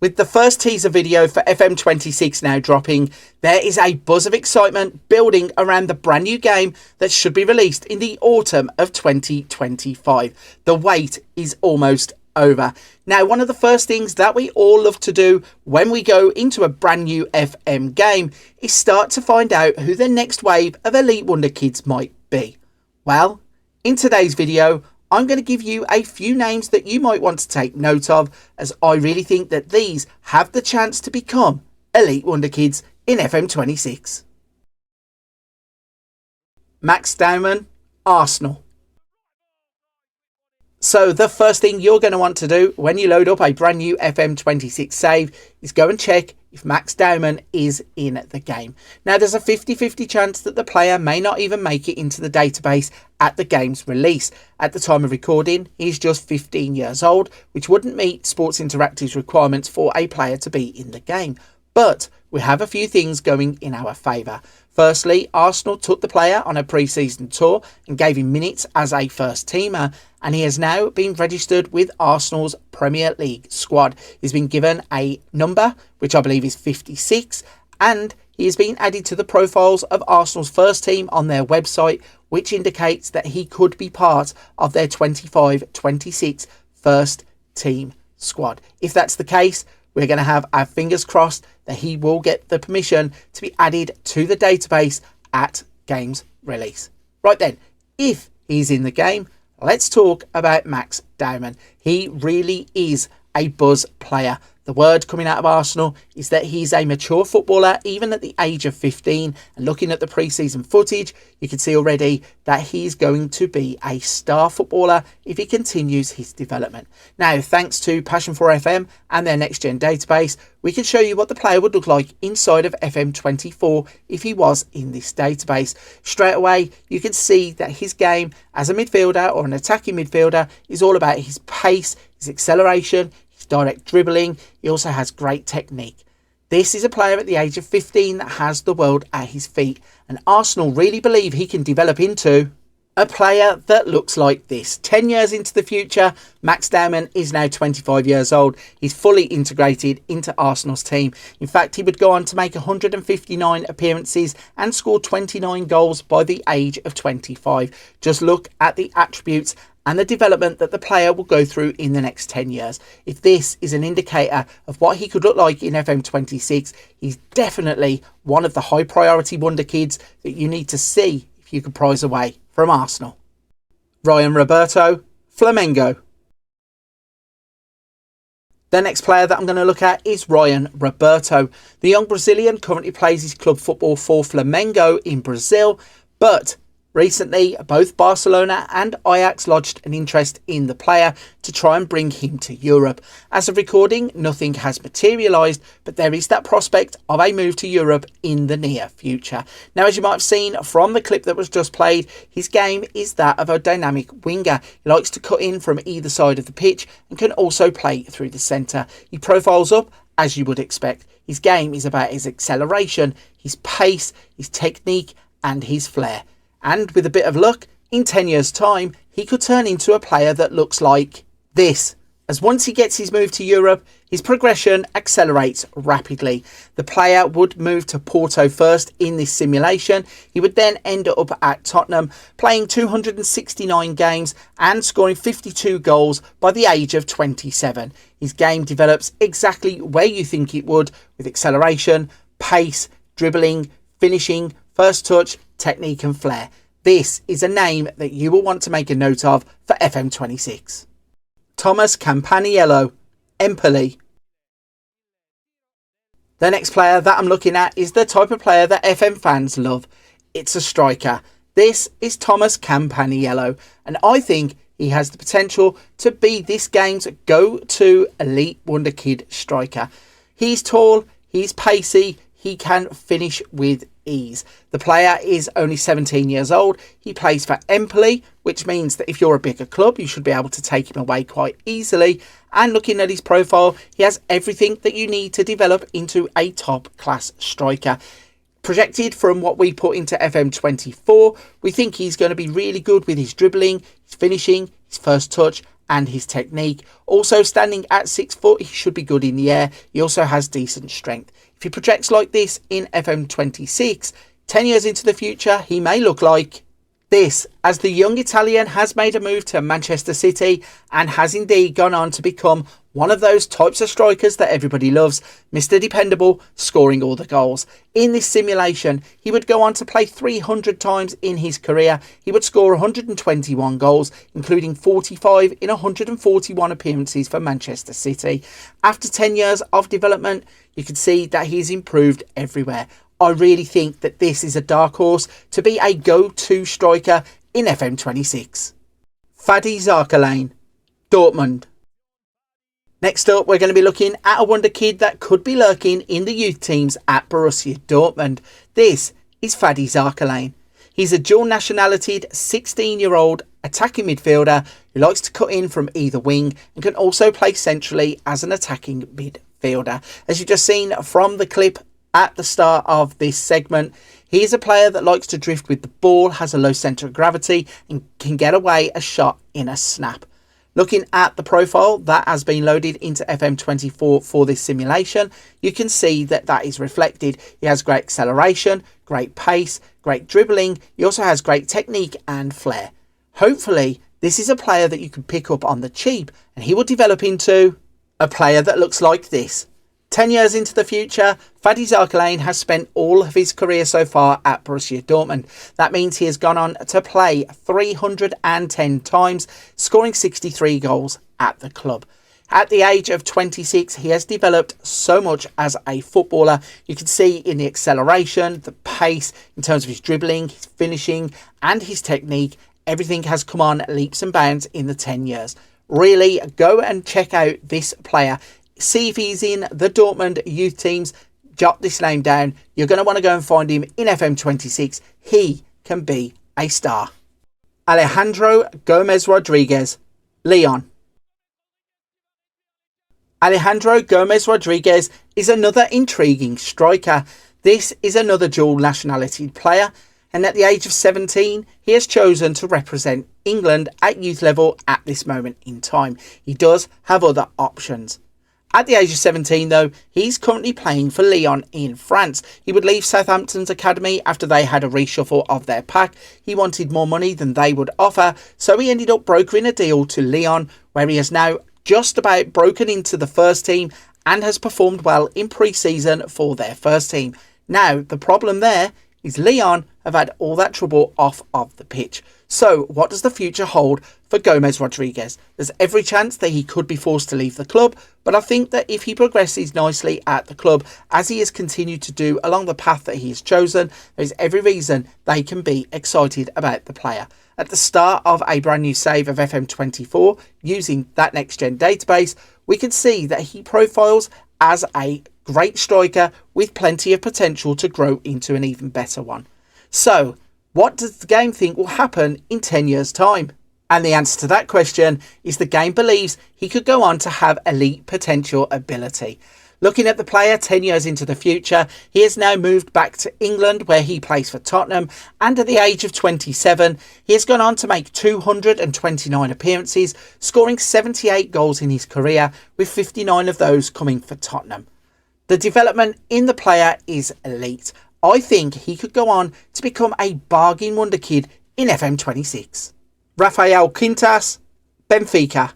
With the first teaser video for FM26 now dropping, there is a buzz of excitement building around the brand new game that should be released in the autumn of 2025. The wait is almost over. Now, one of the first things that we all love to do when we go into a brand new FM game is start to find out who the next wave of Elite Wonder Kids might be. Well, in today's video, I'm going to give you a few names that you might want to take note of, as I really think that these have the chance to become Elite Wonder Kids in FM26. Max Dowman, Arsenal. So the first thing you're going to want to do when you load up a brand new FM26 save is go and check if Max Dowman is in the game. Now, there's a 50-50 chance that the player may not even make it into the database at the game's release. At the time of recording, he's just 15 years old, which wouldn't meet Sports Interactive's requirements for a player to be in the game. But we have a few things going in our favour. Firstly, Arsenal took the player on a pre-season tour and gave him minutes as a first teamer, and he has now been registered with Arsenal's Premier League squad. He's been given a number, which I believe is 56, and he has been added to the profiles of Arsenal's first team on their website, which indicates that he could be part of their 25-26 first team squad. If that's the case, we're going to have our fingers crossed that he will get the permission to be added to the database at game's release. Right then, if he's in the game, let's talk about Max Dowman. He really is a buzz player. The word coming out of Arsenal is that he's a mature footballer, even at the age of 15. And looking at the pre-season footage, you can see already that he's going to be a star footballer if he continues his development. Now, thanks to Passion for FM and their next gen database, we can show you what the player would look like inside of FM24 if he was in this database. Straight away, you can see that his game as a midfielder or an attacking midfielder is all about his pace, his acceleration, direct dribbling. He also has great technique. This is a player at the age of 15 that has the world at his feet, and Arsenal really believe he can develop into a player that looks like this. 10 years into the future, Max Dowman is now 25 years old. He's fully integrated into Arsenal's team. In fact, he would go on to make 159 appearances and score 29 goals by the age of 25. Just look at the attributes and the development that the player will go through in the next 10 years. If this is an indicator of what he could look like in FM26, he's definitely one of the high priority wonder kids that you need to see if you could prize away from Arsenal. Ryan Roberto, Flamengo. The next player that I'm going to look at is Ryan Roberto. The young Brazilian currently plays his club football for Flamengo in Brazil, but recently, both Barcelona and Ajax lodged an interest in the player to try and bring him to Europe. As of recording, nothing has materialised, but there is that prospect of a move to Europe in the near future. Now, as you might have seen from the clip that was just played, his game is that of a dynamic winger. He likes to cut in from either side of the pitch and can also play through the centre. He profiles up as you would expect. His game is about his acceleration, his pace, his technique and his flair. And with a bit of luck, in 10 years' time, he could turn into a player that looks like this. As once he gets his move to Europe, his progression accelerates rapidly. The player would move to Porto first in this simulation. He would then end up at Tottenham, playing 269 games and scoring 52 goals by the age of 27. His game develops exactly where you think it would, with acceleration, pace, dribbling, finishing, first touch, technique and flair. This is a name that you will want to make a note of for FM26. Thomas Campaniello, Empoli. The next player that I'm looking at is the type of player that FM fans love. It's a striker. This is Thomas Campaniello, and I think he has the potential to be this game's go-to elite wonder kid striker. He's tall, he's pacey, he can finish with ease. The player is only 17 years old. He plays for Empoli, which means that if you're a bigger club, you should be able to take him away quite easily. And looking at his profile, he has everything that you need to develop into a top-class striker. Projected from what we put into FM24, we think he's going to be really good with his dribbling, his finishing, his first touch, and his technique. Also standing at 6 foot, he should be good in the air. He also has decent strength. If he projects like this in FM26, 10 years into the future, he may look like this, as the young Italian has made a move to Manchester City and has indeed gone on to become one of those types of strikers that everybody loves, Mr. Dependable, scoring all the goals. In this simulation, he would go on to play 300 times in his career. He would score 121 goals, including 45 in 141 appearances for Manchester City. After 10 years of development, you can see that he's improved everywhere. I really think that this is a dark horse to be a go-to striker in FM26. Fadi Zarqelain, Dortmund. Next up, we're going to be looking at a wonder kid that could be lurking in the youth teams at Borussia Dortmund. This is Fadi Zarqelain. He's a dual nationalitied 16-year-old attacking midfielder who likes to cut in from either wing and can also play centrally as an attacking midfielder. As you've just seen from the clip at the start of this segment, he is a player that likes to drift with the ball, has a low centre of gravity and can get away a shot in a snap. Looking at the profile that has been loaded into FM24 for this simulation, you can see that that is reflected. He has great acceleration, great pace, great dribbling. He also has great technique and flair. Hopefully, this is a player that you can pick up on the cheap and he will develop into a player that looks like this. 10 years into the future, Fadi Zarqelain has spent all of his career so far at Borussia Dortmund. That means he has gone on to play 310 times, scoring 63 goals at the club. At the age of 26, he has developed so much as a footballer. You can see in the acceleration, the pace, in terms of his dribbling, his finishing, and his technique. Everything has come on leaps and bounds in the 10 years. Really, go and check out this player. See if he's in the Dortmund youth teams. Jot this name down. You're going to want to go and find him in FM26. He can be a star. Alejandro Gomez Rodriguez, Lyon. Alejandro Gomez Rodriguez is another intriguing striker. This is another dual nationality player, and at the age of 17, he has chosen to represent England at youth level at this moment in time. He does have other options. At the age of 17, though, he's currently playing for Lyon in France. He would leave Southampton's academy after they had a reshuffle of their pack. He wanted more money than they would offer, so he ended up brokering a deal to Lyon, where he has now just about broken into the first team and has performed well in pre-season for their first team. Now, the problem there is Lyon have had all that trouble off of the pitch. So, what does the future hold for Gomez Rodriguez? There's every chance that he could be forced to leave the club, but I think that if he progresses nicely at the club, as he has continued to do along the path that he has chosen, there's every reason they can be excited about the player. At the start of a brand new save of FM24, using that next-gen database, we can see that he profiles as a great striker with plenty of potential to grow into an even better one. So, what does the game think will happen in 10 years' time? And the answer to that question is the game believes he could go on to have elite potential ability. Looking at the player 10 years into the future, he has now moved back to England where he plays for Tottenham, and at the age of 27, he has gone on to make 229 appearances, scoring 78 goals in his career, with 59 of those coming for Tottenham. The development in the player is elite. I think he could go on to become a bargain wonder kid in FM26. Rafael Quintas, Benfica.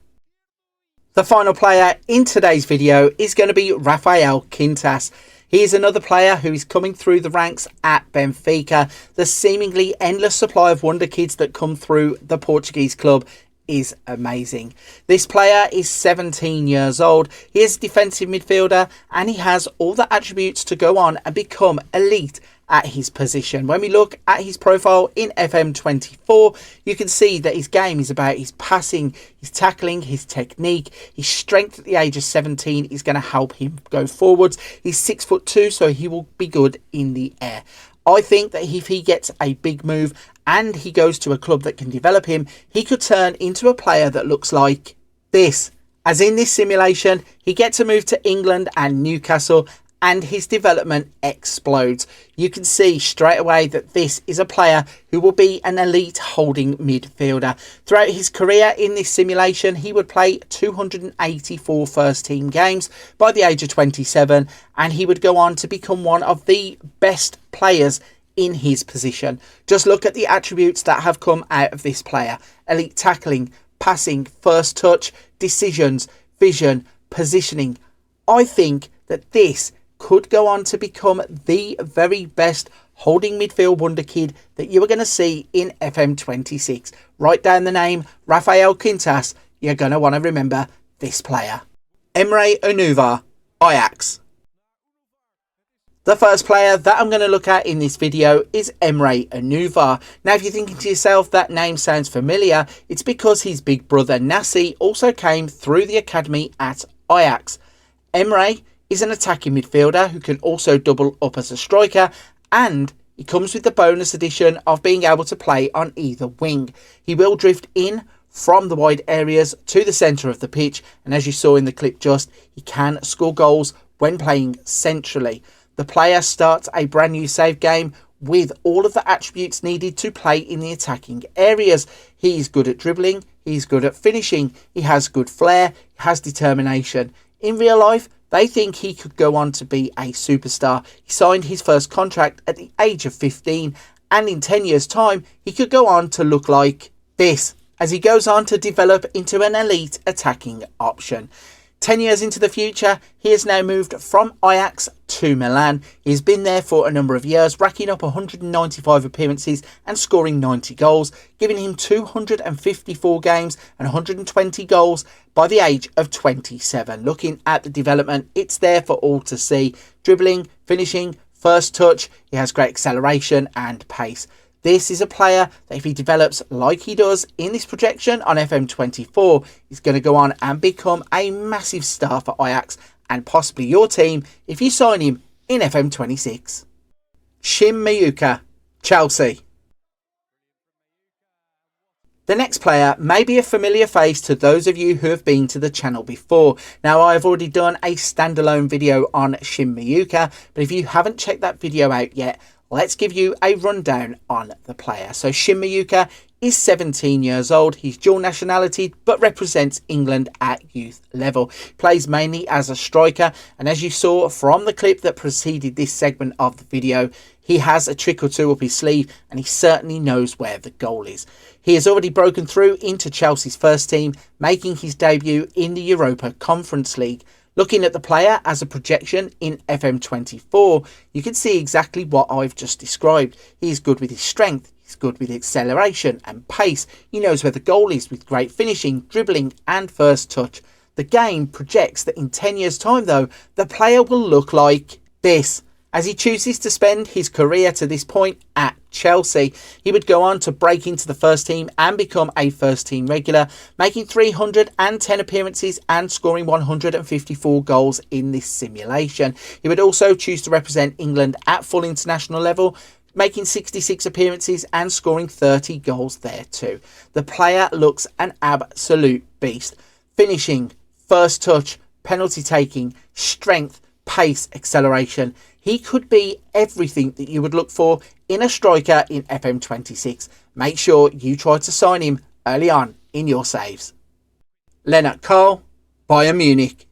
The final player in today's video is going to be Rafael Quintas. He is another player who is coming through the ranks at Benfica. The seemingly endless supply of wonder kids that come through the Portuguese club is amazing. This player is 17 years old. He is a defensive midfielder and he has all the attributes to go on and become elite at his position. When we look at his profile in FM24, you can see that his game is about his passing, his tackling, his technique. His strength at the age of 17 is going to help him go forwards. He's 6'2", so he will be good in the air. I think that if he gets a big move and he goes to a club that can develop him, he could turn into a player that looks like this. As in this simulation, he gets a move to England and Newcastle, and his development explodes. You can see straight away that this is a player who will be an elite holding midfielder. Throughout his career in this simulation, he would play 284 first team games by the age of 27, and he would go on to become one of the best players in his position. Just look at the attributes that have come out of this player: elite tackling, passing, first touch, decisions, vision, positioning. I think that this could go on to become the very best holding midfield wonder kid that you are going to see in FM26. Write down the name Rafael Quintas. You're going to want to remember this player. Emre Ünüvar, Ajax. The first player that I'm going to look at in this video is Emre Ünüvar. Now, if you're thinking to yourself that name sounds familiar, it's because his big brother Nassi also came through the academy at Ajax. Emre is an attacking midfielder who can also double up as a striker, and he comes with the bonus addition of being able to play on either wing. He will drift in from the wide areas to the centre of the pitch, and as you saw in the clip just, he can score goals when playing centrally. The player starts a brand new save game with all of the attributes needed to play in the attacking areas. He's good at dribbling, he's good at finishing, he has good flair, he has determination. In real life, they think he could go on to be a superstar. He signed his first contract at the age of 15, and in 10 years' time, he could go on to look like this, as he goes on to develop into an elite attacking option. 10 years into the future, he has now moved from Ajax to Milan. He's been there for a number of years, racking up 195 appearances and scoring 90 goals, giving him 254 games and 120 goals by the age of 27. Looking at the development, it's there for all to see. Dribbling, finishing, first touch, he has great acceleration and pace. This is a player that if he develops like he does in this projection on FM24, he's going to go on and become a massive star for Ajax and possibly your team if you sign him in FM26. Shim Mheuka, Chelsea. The next player may be a familiar face to those of you who have been to the channel before. Now, I've already done a standalone video on Shim Mheuka, but if you haven't checked that video out yet, let's give you a rundown on the player. So Shim Mheuka is 17 years old. He's dual nationality but represents England at youth level. He plays mainly as a striker, and as you saw from the clip that preceded this segment of the video, he has a trick or two up his sleeve and he certainly knows where the goal is. He has already broken through into Chelsea's first team, making his debut in the Europa Conference League. Looking at the player as a projection in FM24, you can see exactly what I've just described. He's good with his strength, he's good with acceleration and pace, he knows where the goal is with great finishing, dribbling and first touch. The game projects that in 10 years' time though, the player will look like this. As he chooses to spend his career to this point at Chelsea, he would go on to break into the first team and become a first team regular, making 310 appearances and scoring 154 goals in this simulation. He would also choose to represent England at full international level, making 66 appearances and scoring 30 goals there too. The player looks an absolute beast. Finishing, first touch, penalty taking, strength, pace, acceleration. He could be everything that you would look for in a striker in FM26. Make sure you try to sign him early on in your saves. Lennart Karl, Bayern Munich.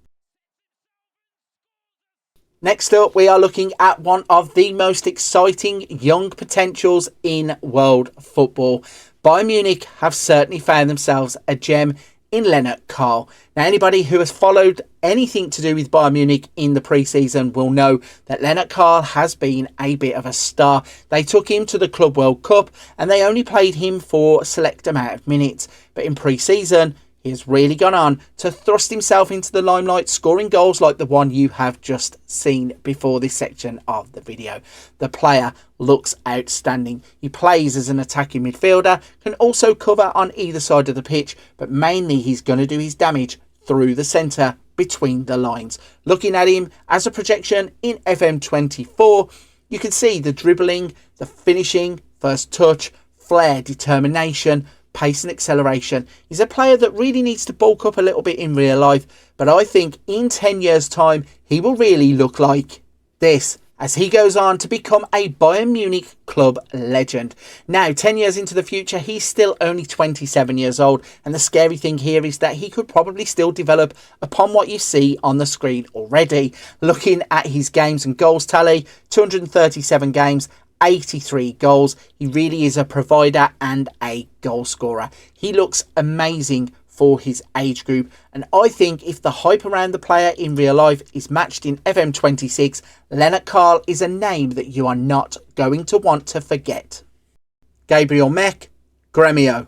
Next up, we are looking at one of the most exciting young potentials in world football. Bayern Munich have certainly found themselves a gem in Lennart Karl. Now, anybody who has followed anything to do with Bayern Munich in the pre-season will know that Lennart Karl has been a bit of a star. They took him to the Club World Cup and they only played him for a select amount of minutes. But in pre-season, he has really gone on to thrust himself into the limelight, scoring goals like the one you have just seen before this section of the video. The player looks outstanding. He plays as an attacking midfielder, can also cover on either side of the pitch, but mainly he's going to do his damage through the centre between the lines. Looking at him as a projection in FM24, you can see the dribbling, the finishing, first touch, flair, determination, pace and acceleration. He's a player that really needs to bulk up a little bit in real life, but I think in 10 years' time, he will really look like This, as he goes on to become a Bayern Munich club legend. Now, 10 years into the future, he's still only 27 years old, and the scary thing here is that he could probably still develop upon what you see on the screen already. Looking at his games and goals tally, 237 games, 83 goals. He really is a provider and a goal scorer. He looks amazing for his age group, and I think if the hype around the player in real life is matched in FM26, Lennart Karl is a name that you are not going to want to forget. Gabriel Mec, Gremio.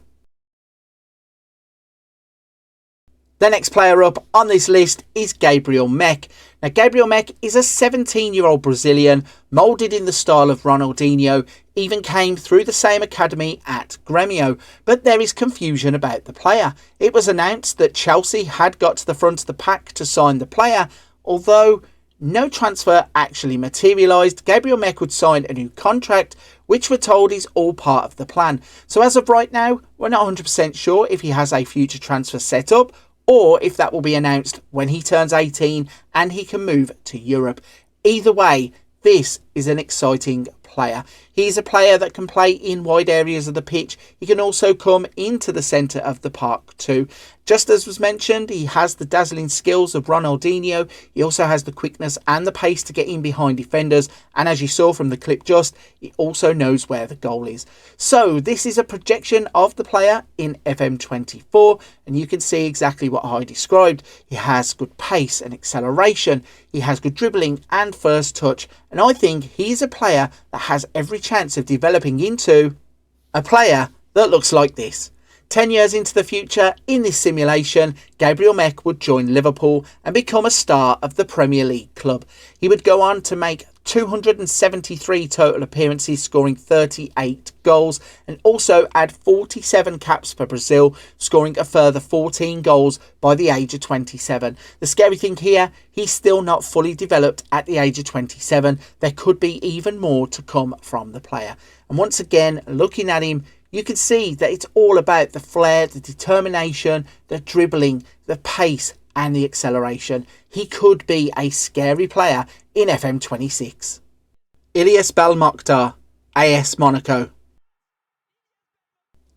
The next player up on this list is Gabriel Mec. Now, Gabriel Mec is a 17-year-old Brazilian, moulded in the style of Ronaldinho, even came through the same academy at Gremio, but there is confusion about the player. It was announced that Chelsea had got to the front of the pack to sign the player, although no transfer actually materialised. Gabriel Mec would sign a new contract, which we're told is all part of the plan. So as of right now, we're not 100% sure if he has a future transfer set up, or if that will be announced when he turns 18 and he can move to Europe. Either way, this is an exciting player. He's a player that can play in wide areas of the pitch. He can also come into the centre of the park too. Just as was mentioned, he has the dazzling skills of Ronaldinho. He also has the quickness and the pace to get in behind defenders. And as you saw from the clip just, he also knows where the goal is. So this is a projection of the player in FM24. And you can see exactly what I described. He has good pace and acceleration. He has good dribbling and first touch. And I think he's a player that has every chance of developing into a player that looks like this. 10 years into the future, in this simulation, Gabriel Mec would join Liverpool and become a star of the Premier League club. He would go on to make 273 total appearances, scoring 38 goals, and also add 47 caps for Brazil, scoring a further 14 goals by the age of 27. The scary thing here, he's still not fully developed at the age of 27. There could be even more to come from the player. And once again, looking at him, you can see that it's all about the flair, the determination, the dribbling, the pace and the acceleration. He could be a scary player in FM26. Ilies Belmokhtar, AS Monaco.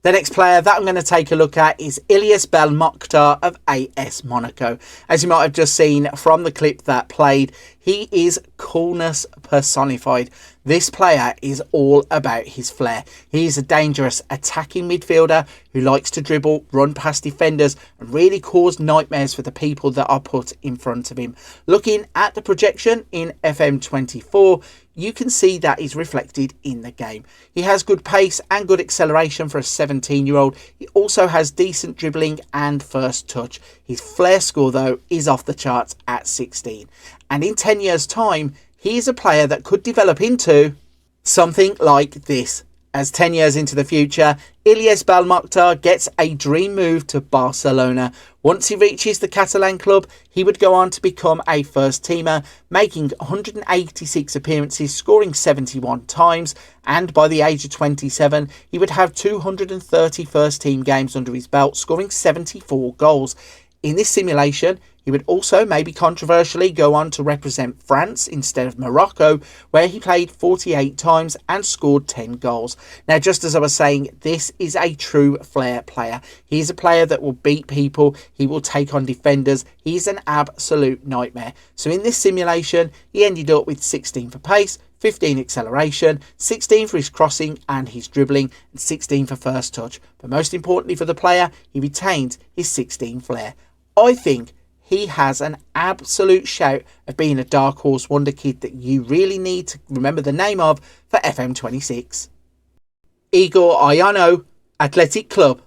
The next player that I'm going to take a look at is Ilies Belmokhtar of AS Monaco. As you might have just seen from the clip that played, he is coolness personified. This player is all about his flair. He is a dangerous attacking midfielder who likes to dribble, run past defenders and really cause nightmares for the people that are put in front of him. Looking at the projection in FM24, you can see that is reflected in the game. He has good pace and good acceleration for a 17-year-old. He also has decent dribbling and first touch. His flair score, though, is off the charts at 16. And in 10 years' time, he is a player that could develop into something like this. As 10 years into the future, Ilies Belmokhtar gets a dream move to Barcelona. Once he reaches the Catalan club, he would go on to become a first teamer, making 186 appearances, scoring 71 times, and by the age of 27, he would have 230 first team games under his belt, scoring 74 goals. In this simulation, he would also, maybe controversially, go on to represent France instead of Morocco, where he played 48 times and scored 10 goals. Now, just as I was saying, this is a true flair player. He's a player that will beat people. He will take on defenders. He's an absolute nightmare. So in this simulation, he ended up with 16 for pace, 15 acceleration, 16 for his crossing and his dribbling, and 16 for first touch. But most importantly for the player, he retained his 16 flair. I think he has an absolute shout of being a dark horse wonder kid that you really need to remember the name of for FM26. Igor Oyono, Athletic Club.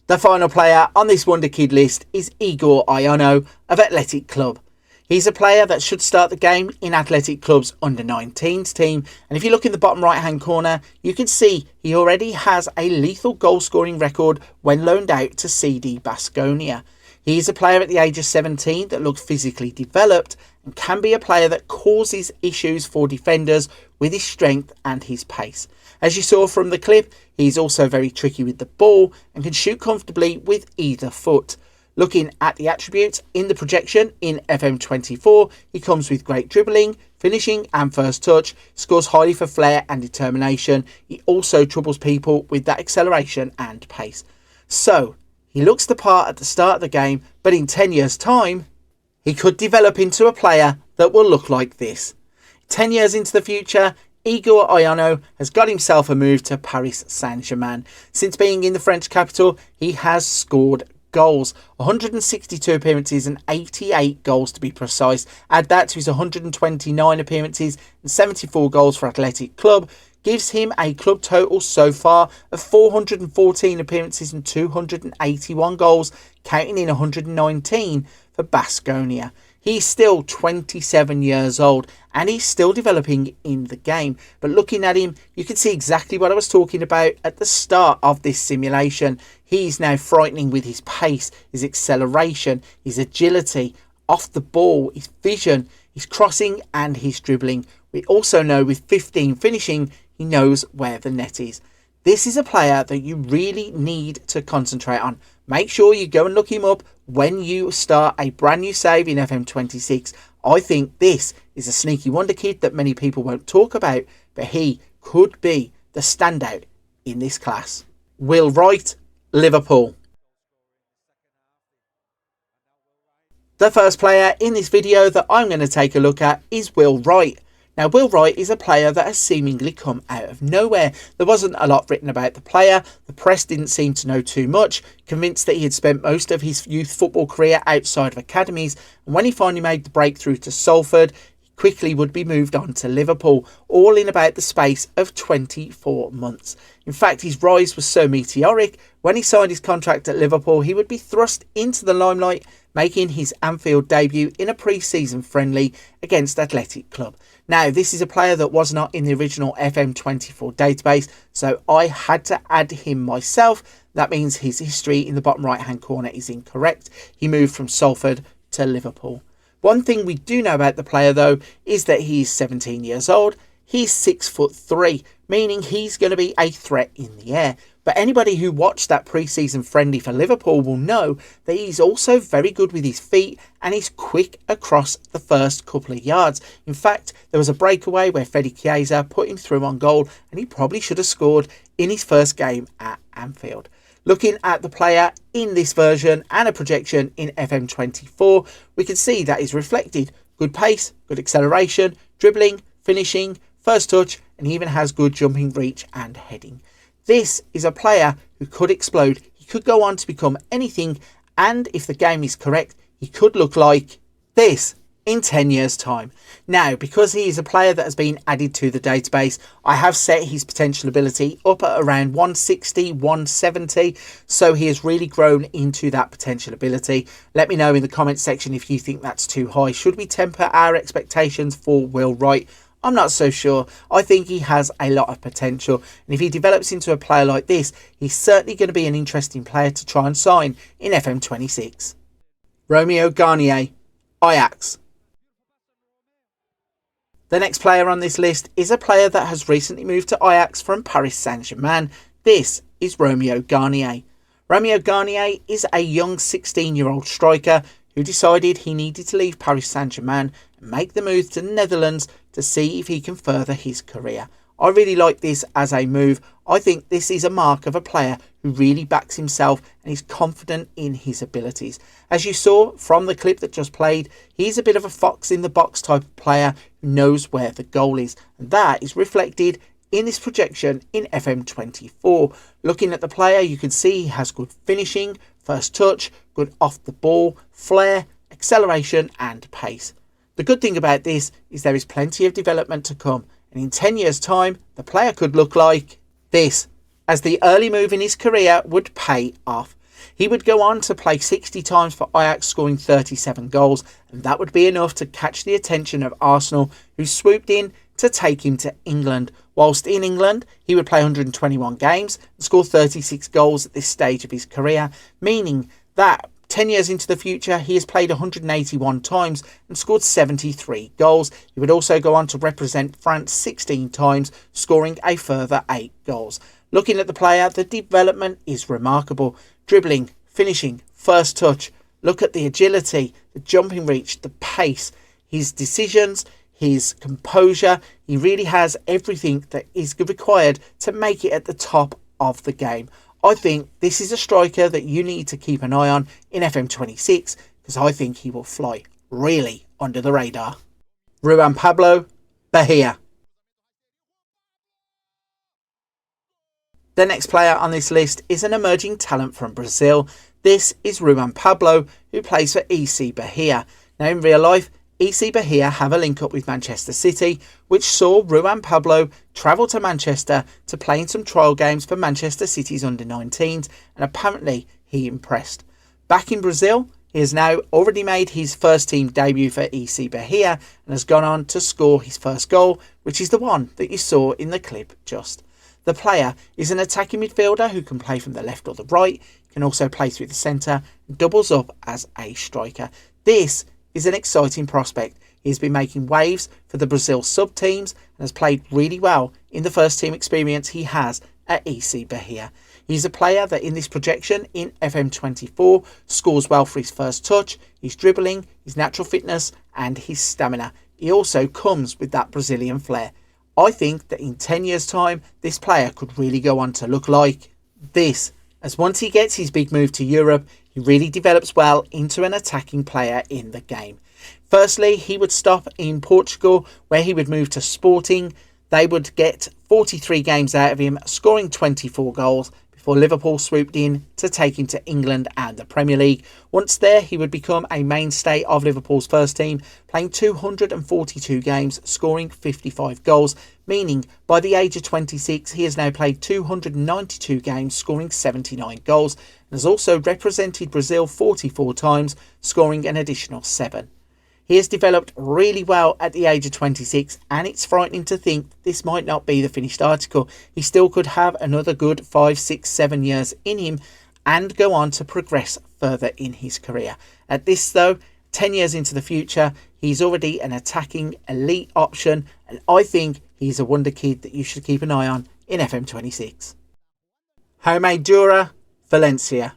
The final player on this wonder kid list is Igor Oyono of Athletic Club. He's a player that should start the game in Athletic Club's under-19s team. And if you look in the bottom right-hand corner, you can see he already has a lethal goal-scoring record when loaned out to CD Baskonia. He's a player at the age of 17 that looks physically developed and can be a player that causes issues for defenders with his strength and his pace. As you saw from the clip, he's also very tricky with the ball and can shoot comfortably with either foot. Looking at the attributes in the projection in FM24, he comes with great dribbling, finishing and first touch, scores highly for flair and determination. He also troubles people with that acceleration and pace. So, he looks the part at the start of the game, but in 10 years' time, he could develop into a player that will look like this. 10 years into the future, Igor Oyono has got himself a move to Paris Saint-Germain. Since being in the French capital, he has scored goals, 162 appearances and 88 goals to be precise. Add that to his 129 appearances and 74 goals for Athletic Club, gives him a club total so far of 414 appearances and 281 goals, counting in 119 for Baskonia. He's still 27 years old and he's still developing in the game. But looking at him, you can see exactly what I was talking about at the start of this simulation. He's now frightening with his pace, his acceleration, his agility, off the ball, his vision, his crossing and his dribbling. We also know with 15 finishing, he knows where the net is. This is a player that you really need to concentrate on. Make sure you go and look him up when you start a brand new save in FM26. I think this is a sneaky wonder kid that many people won't talk about, but he could be the standout in this class. Will Wright, Liverpool. The first player in this video that I'm going to take a look at is Will Wright. Now, Will Wright is a player that has seemingly come out of nowhere. There wasn't a lot written about the player. The press didn't seem to know too much, convinced that he had spent most of his youth football career outside of academies. And when he finally made the breakthrough to Salford, he quickly would be moved on to Liverpool, all in about the space of 24 months. In fact, his rise was so meteoric, when he signed his contract at Liverpool, he would be thrust into the limelight, making his Anfield debut in a pre-season friendly against Athletic Club. Now, this is a player that was not in the original FM24 database, so I had to add him myself. That means his history in the bottom right-hand corner is incorrect. He moved from Salford to Liverpool. One thing we do know about the player, though, is that he's 17 years old. He's 6'3", meaning he's going to be a threat in the air. But anybody who watched that pre-season friendly for Liverpool will know that he's also very good with his feet and he's quick across the first couple of yards. In fact, there was a breakaway where Fadi Chiesa put him through on goal and he probably should have scored in his first game at Anfield. Looking at the player in this version and a projection in FM24, we can see that is reflected. Good pace, good acceleration, dribbling, finishing, first touch, and he even has good jumping reach and heading. This is a player who could explode. He could go on to become anything, and if the game is correct, he could look like this in 10 years' time. Now, because he is a player that has been added to the database, I have set his potential ability up at around 160, 170, so he has really grown into that potential ability. Let me know in the comments section if you think that's too high. Should we temper our expectations for Will Wright? I'm not so sure. I think he has a lot of potential, and if he develops into a player like this, he's certainly going to be an interesting player to try and sign in FM26. Romeo Garnier, Ajax. The next player on this list is a player that has recently moved to Ajax from Paris Saint-Germain. This is Romeo Garnier. Romeo Garnier is a young 16-year-old striker who decided he needed to leave Paris Saint-Germain and make the move to the Netherlands to see if he can further his career. I really like this as a move. I think this is a mark of a player who really backs himself and is confident in his abilities. As you saw from the clip that just played, he's a bit of a fox in the box type of player who knows where the goal is, and that is reflected in this projection in FM24. Looking at the player, you can see he has good finishing, first touch, good off the ball, flair, acceleration and pace. The good thing about this is there is plenty of development to come, and in 10 years' time, the player could look like this, as the early move in his career would pay off. He would go on to play 60 times for Ajax, scoring 37 goals, and that would be enough to catch the attention of Arsenal, who swooped in to take him to England. Whilst in England, he would play 121 games and score 36 goals at this stage of his career, meaning that 10 years into the future, he has played 181 times and scored 73 goals. He would also go on to represent France 16 times, scoring a further 8 goals. Looking at the player, the development is remarkable. Dribbling, finishing, first touch, Look at the agility, the jumping reach, the pace, his decisions, his composure. He really has everything that is required to make it at the top of the game. I think this is a striker that you need to keep an eye on in FM26 because I think he will fly really under the radar. Ruan Pablo, Bahia. The next player on this list is an emerging talent from Brazil. This is Ruan Pablo, who plays for EC Bahia. Now in real life, EC Bahia have a link up with Manchester City, which saw Ruan Pablo travel to Manchester to play in some trial games for Manchester City's under-19s, and apparently he impressed. Back in Brazil, he has now already made his first team debut for EC Bahia and has gone on to score his first goal, which is the one that you saw in the clip just. The player is an attacking midfielder who can play from the left or the right, can also play through the centre and doubles up as a striker. This is an exciting prospect. He has been making waves for the Brazil sub-teams and has played really well in the first team experience he has at EC Bahia. He's a player that in this projection in FM24 scores well for his first touch, his dribbling, his natural fitness and his stamina. He also comes with that Brazilian flair. I think that in 10 years' time, this player could really go on to look like this, as once he gets his big move to Europe, he really develops well into an attacking player in the game. Firstly, he would stop in Portugal, where he would move to Sporting. They would get 43 games out of him, scoring 24 goals, before Liverpool swooped in to take him to England and the Premier League. Once there, he would become a mainstay of Liverpool's first team, playing 242 games, scoring 55 goals, meaning by the age of 26, he has now played 292 games, scoring 79 goals, and has also represented Brazil 44 times, scoring an additional 7. He has developed really well at the age of 26, and it's frightening to think this might not be the finished article. He still could have another good 5, 6, 7 years in him and go on to progress further in his career. At this though, 10 years into the future, he's already an attacking elite option, and I think he's a wonder kid that you should keep an eye on in FM26. Jaume Durá, Valencia.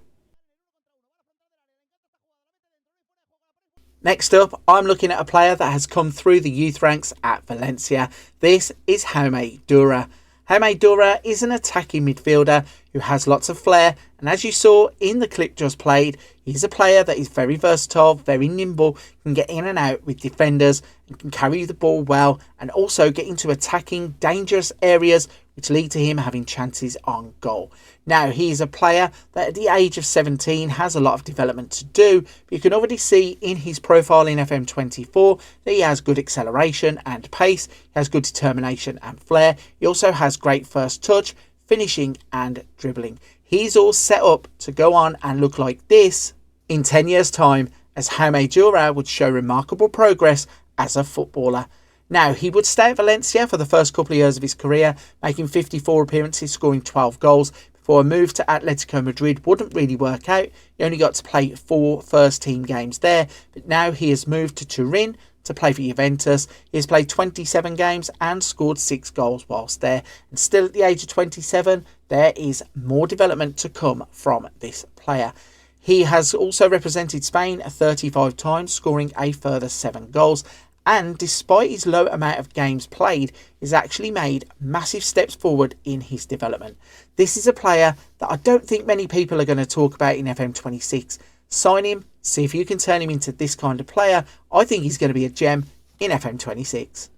Next up, I'm looking at a player that has come through the youth ranks at Valencia. This is Jaume Durá. Jaume Durá is an attacking midfielder who has lots of flair, and as you saw in the clip just played, he's a player that is very versatile, very nimble, can get in and out with defenders and can carry the ball well, and also get into attacking dangerous areas which lead to him having chances on goal. Now, he is a player that at the age of 17 has a lot of development to do, but you can already see in his profile in FM24 that he has good acceleration and pace, he has good determination and flair, he also has great first touch, finishing and dribbling. He's all set up to go on and look like this in 10 years' time, as Jaume Durá would show remarkable progress as a footballer. Now, he would stay at Valencia for the first couple of years of his career, making 54 appearances, scoring 12 goals, before a move to Atletico Madrid wouldn't really work out. He only got to play 4 first-team games there, but now he has moved to Turin to play for Juventus. He has played 27 games and scored 6 goals whilst there, and still at the age of 27, there is more development to come from this player. He has also represented Spain 35 times, scoring a further 7 goals, and despite his low amount of games played, he's actually made massive steps forward in his development. This is a player that I don't think many people are going to talk about in FM26. Sign him, see if you can turn him into this kind of player. I think he's going to be a gem in FM26.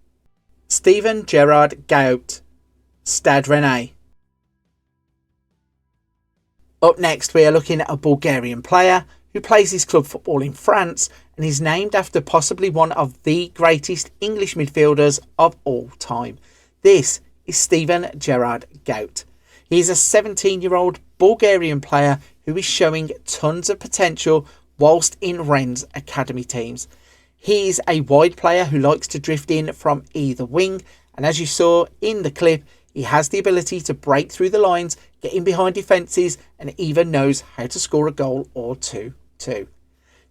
Steven Gerard Gout, Stade Rennais. Up next, we are looking at a Bulgarian player who plays his club football in France and is named after possibly one of the greatest English midfielders of all time. This is Steven Gerard Gout. He is a 17-year-old Bulgarian player who is showing tons of potential whilst in Rennes academy teams. He is a wide player who likes to drift in from either wing, and as you saw in the clip, he has the ability to break through the lines, get in behind defences, and even knows how to score a goal or two too.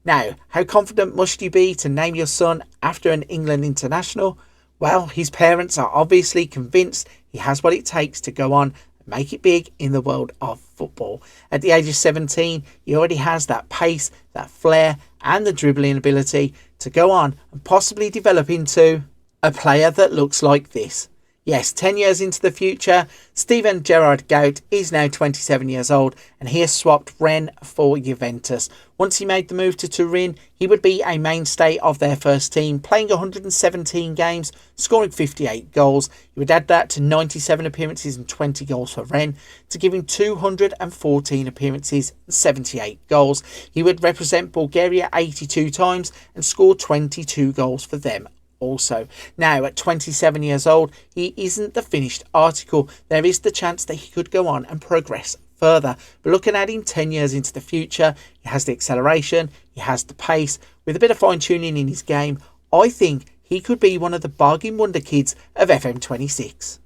Now, how confident must you be to name your son after an England international? Well, his parents are obviously convinced he has what it takes to go on and make it big in the world of football. At the age of 17, he already has that pace, that flair and the dribbling ability to go on and possibly develop into a player that looks like this. Yes, 10 years into the future, Steven Gerrard Gout is now 27 years old and he has swapped Rennes for Juventus. Once he made the move to Turin, he would be a mainstay of their first team, playing 117 games, scoring 58 goals. He would add that to 97 appearances and 20 goals for Rennes to give him 214 appearances and 78 goals. He would represent Bulgaria 82 times and score 22 goals for them. Also, now at 27 years old, he isn't the finished article. There is the chance that he could go on and progress further. But looking at him 10 years into the future, he has the acceleration, he has the pace. With a bit of fine tuning in his game, I think he could be one of the bargain wonder kids of FM26.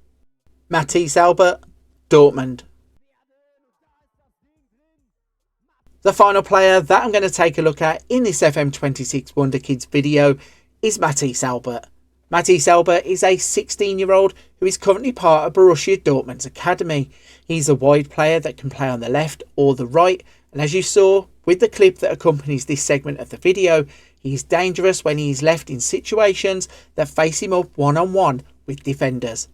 Mathis Albert, Dortmund. The final player that I'm going to take a look at in this FM26 Wonder Kids video is Mathis Albert. Mathis Albert is a 16-year-old who is currently part of Borussia Dortmund's academy. He's a wide player that can play on the left or the right, and as you saw with the clip that accompanies this segment of the video, he's dangerous when he is left in situations that face him up one-on-one with defenders.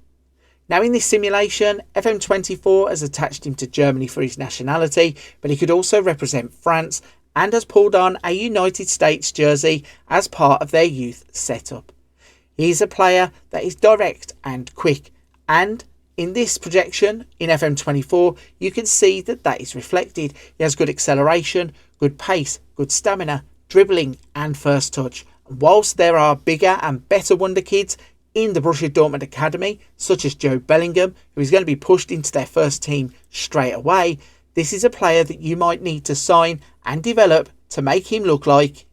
Now in this simulation, FM24 has attached him to Germany for his nationality, but he could also represent France and has pulled on a United States jersey as part of their youth setup. He's a player that is direct and quick, and in this projection in FM24 you can see that is reflected. He has good acceleration, good pace, good stamina, dribbling and first touch. And whilst there are bigger and better wonder kids in the Borussia Dortmund academy, such as Joe Bellingham, who is going to be pushed into their first team straight away, this is a player that you might need to sign and develop to make him look like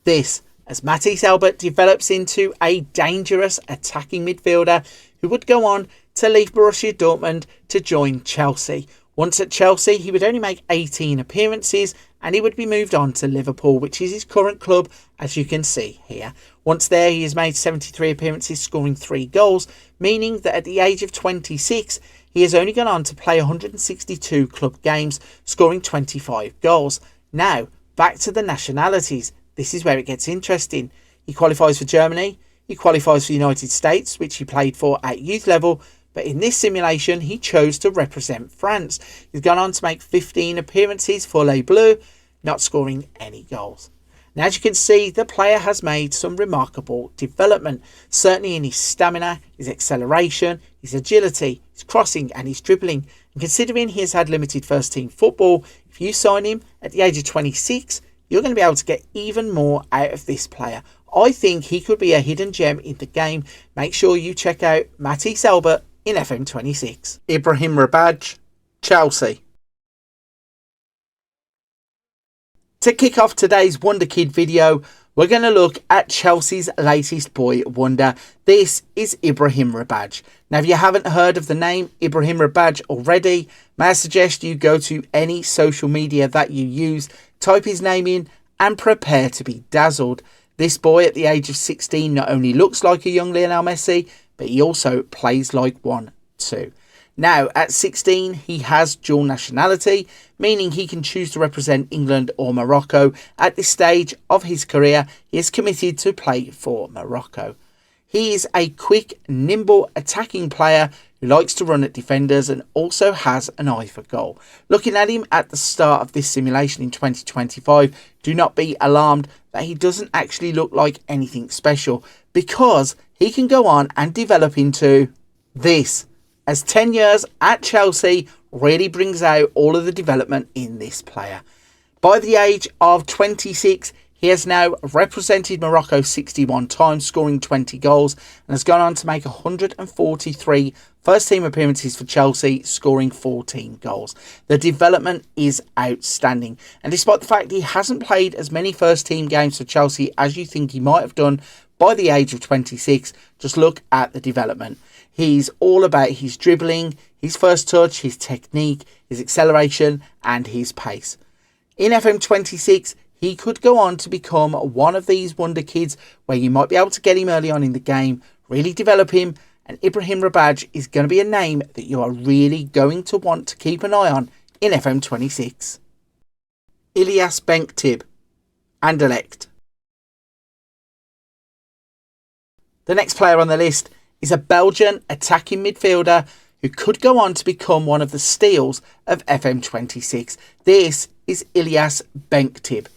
this, as Mathis Albert develops into a dangerous attacking midfielder who would go on to leave Borussia Dortmund to join Chelsea. Once at Chelsea, he would only make 18 appearances and he would be moved on to Liverpool, which is his current club, as you can see here. Once there, he has made 73 appearances, scoring 3 goals, meaning that at the age of 26, he has only gone on to play 162 club games, scoring 25 goals. Now, back to the nationalities. This is where it gets interesting. He qualifies for Germany, he qualifies for the United States, which he played for at youth level, but in this simulation, he chose to represent France. He's gone on to make 15 appearances for Les Bleus, not scoring any goals. Now, as you can see, the player has made some remarkable development, certainly in his stamina, his acceleration, his agility, his crossing and his dribbling. And considering he has had limited first team football, if you sign him at the age of 26, you're going to be able to get even more out of this player. I think he could be a hidden gem in the game. Make sure you check out Mathis Albert in FM26. Ibrahim Rabbaj, Chelsea. To kick off today's Wonder Kid video, we're going to look at Chelsea's latest boy wonder. This is Ibrahim Rabbaj. Now, if you haven't heard of the name Ibrahim Rabbaj already, may I suggest you go to any social media that you use, type his name in and prepare to be dazzled. This boy at the age of 16 not only looks like a young Lionel Messi, but he also plays like one too. Now, at 16, he has dual nationality, meaning he can choose to represent England or Morocco. At this stage of his career, he is committed to play for Morocco. He is a quick, nimble, attacking player who likes to run at defenders and also has an eye for goal. Looking at him at the start of this simulation in 2025, do not be alarmed that he doesn't actually look like anything special, because he can go on and develop into this, as 10 years at Chelsea really brings out all of the development in this player. By the age of 26, he has now represented Morocco 61 times, scoring 20 goals, and has gone on to make 143 first-team appearances for Chelsea, scoring 14 goals. The development is outstanding, and despite the fact he hasn't played as many first-team games for Chelsea as you think he might have done by the age of 26, just look at the development. He's all about his dribbling, his first touch, his technique, his acceleration and his pace. In FM26, he could go on to become one of these wonder kids where you might be able to get him early on in the game, really develop him, and Ibrahim Rabbaj is going to be a name that you are really going to want to keep an eye on in FM26. Ilyas Benktib, Anderlecht. The next player on the list is a Belgian attacking midfielder who could go on to become one of the steals of FM26. This is Ilyas Benktib.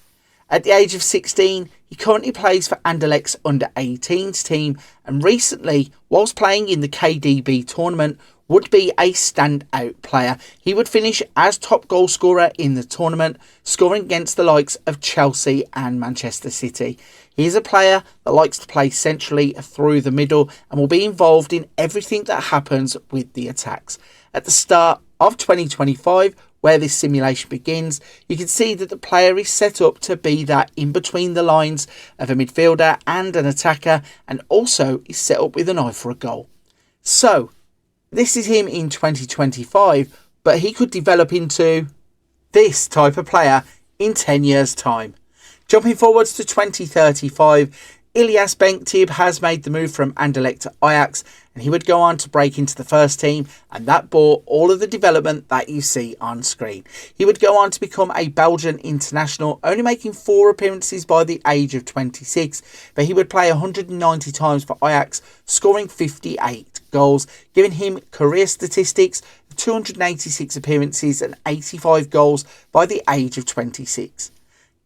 At the age of 16, he currently plays for Anderlecht's under-18s team, and recently, whilst playing in the KDB tournament, would be a standout player. He would finish as top goal scorer in the tournament, scoring against the likes of Chelsea and Manchester City. He is a player that likes to play centrally through the middle and will be involved in everything that happens with the attacks. At the start of 2025, where this simulation begins, you can see that the player is set up to be that in between the lines of a midfielder and an attacker, and also is set up with an eye for a goal. So, this is him in 2025, but he could develop into this type of player in 10 years' time. Jumping forwards to 2035, Ilyas Benktib has made the move from Anderlecht to Ajax, and he would go on to break into the first team, and that brought all of the development that you see on screen. He would go on to become a Belgian international, only making 4 appearances by the age of 26, but he would play 190 times for Ajax, scoring 58 goals, giving him career statistics of 286 appearances and 85 goals by the age of 26.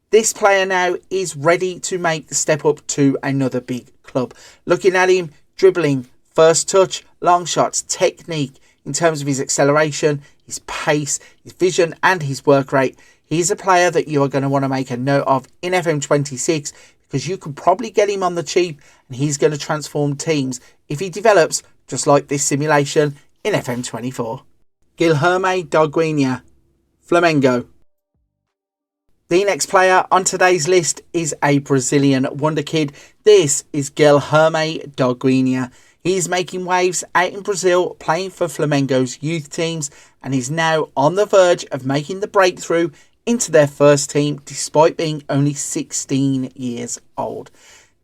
This player now is ready to make the step up to another big club. Looking at him, dribbling, first touch, long shots, technique, in terms of his acceleration, his pace, his vision and his work rate, he's a player that you are going to want to make a note of in FM26, because you can probably get him on the cheap and he's going to transform teams if he develops just like this simulation in FM24. Guilherme Doguinha, Flamengo. The next player on today's list is a Brazilian wonderkid. This is Guilherme Doguinha. He's making waves out in Brazil, playing for Flamengo's youth teams, and he's now on the verge of making the breakthrough into their first team, despite being only 16 years old.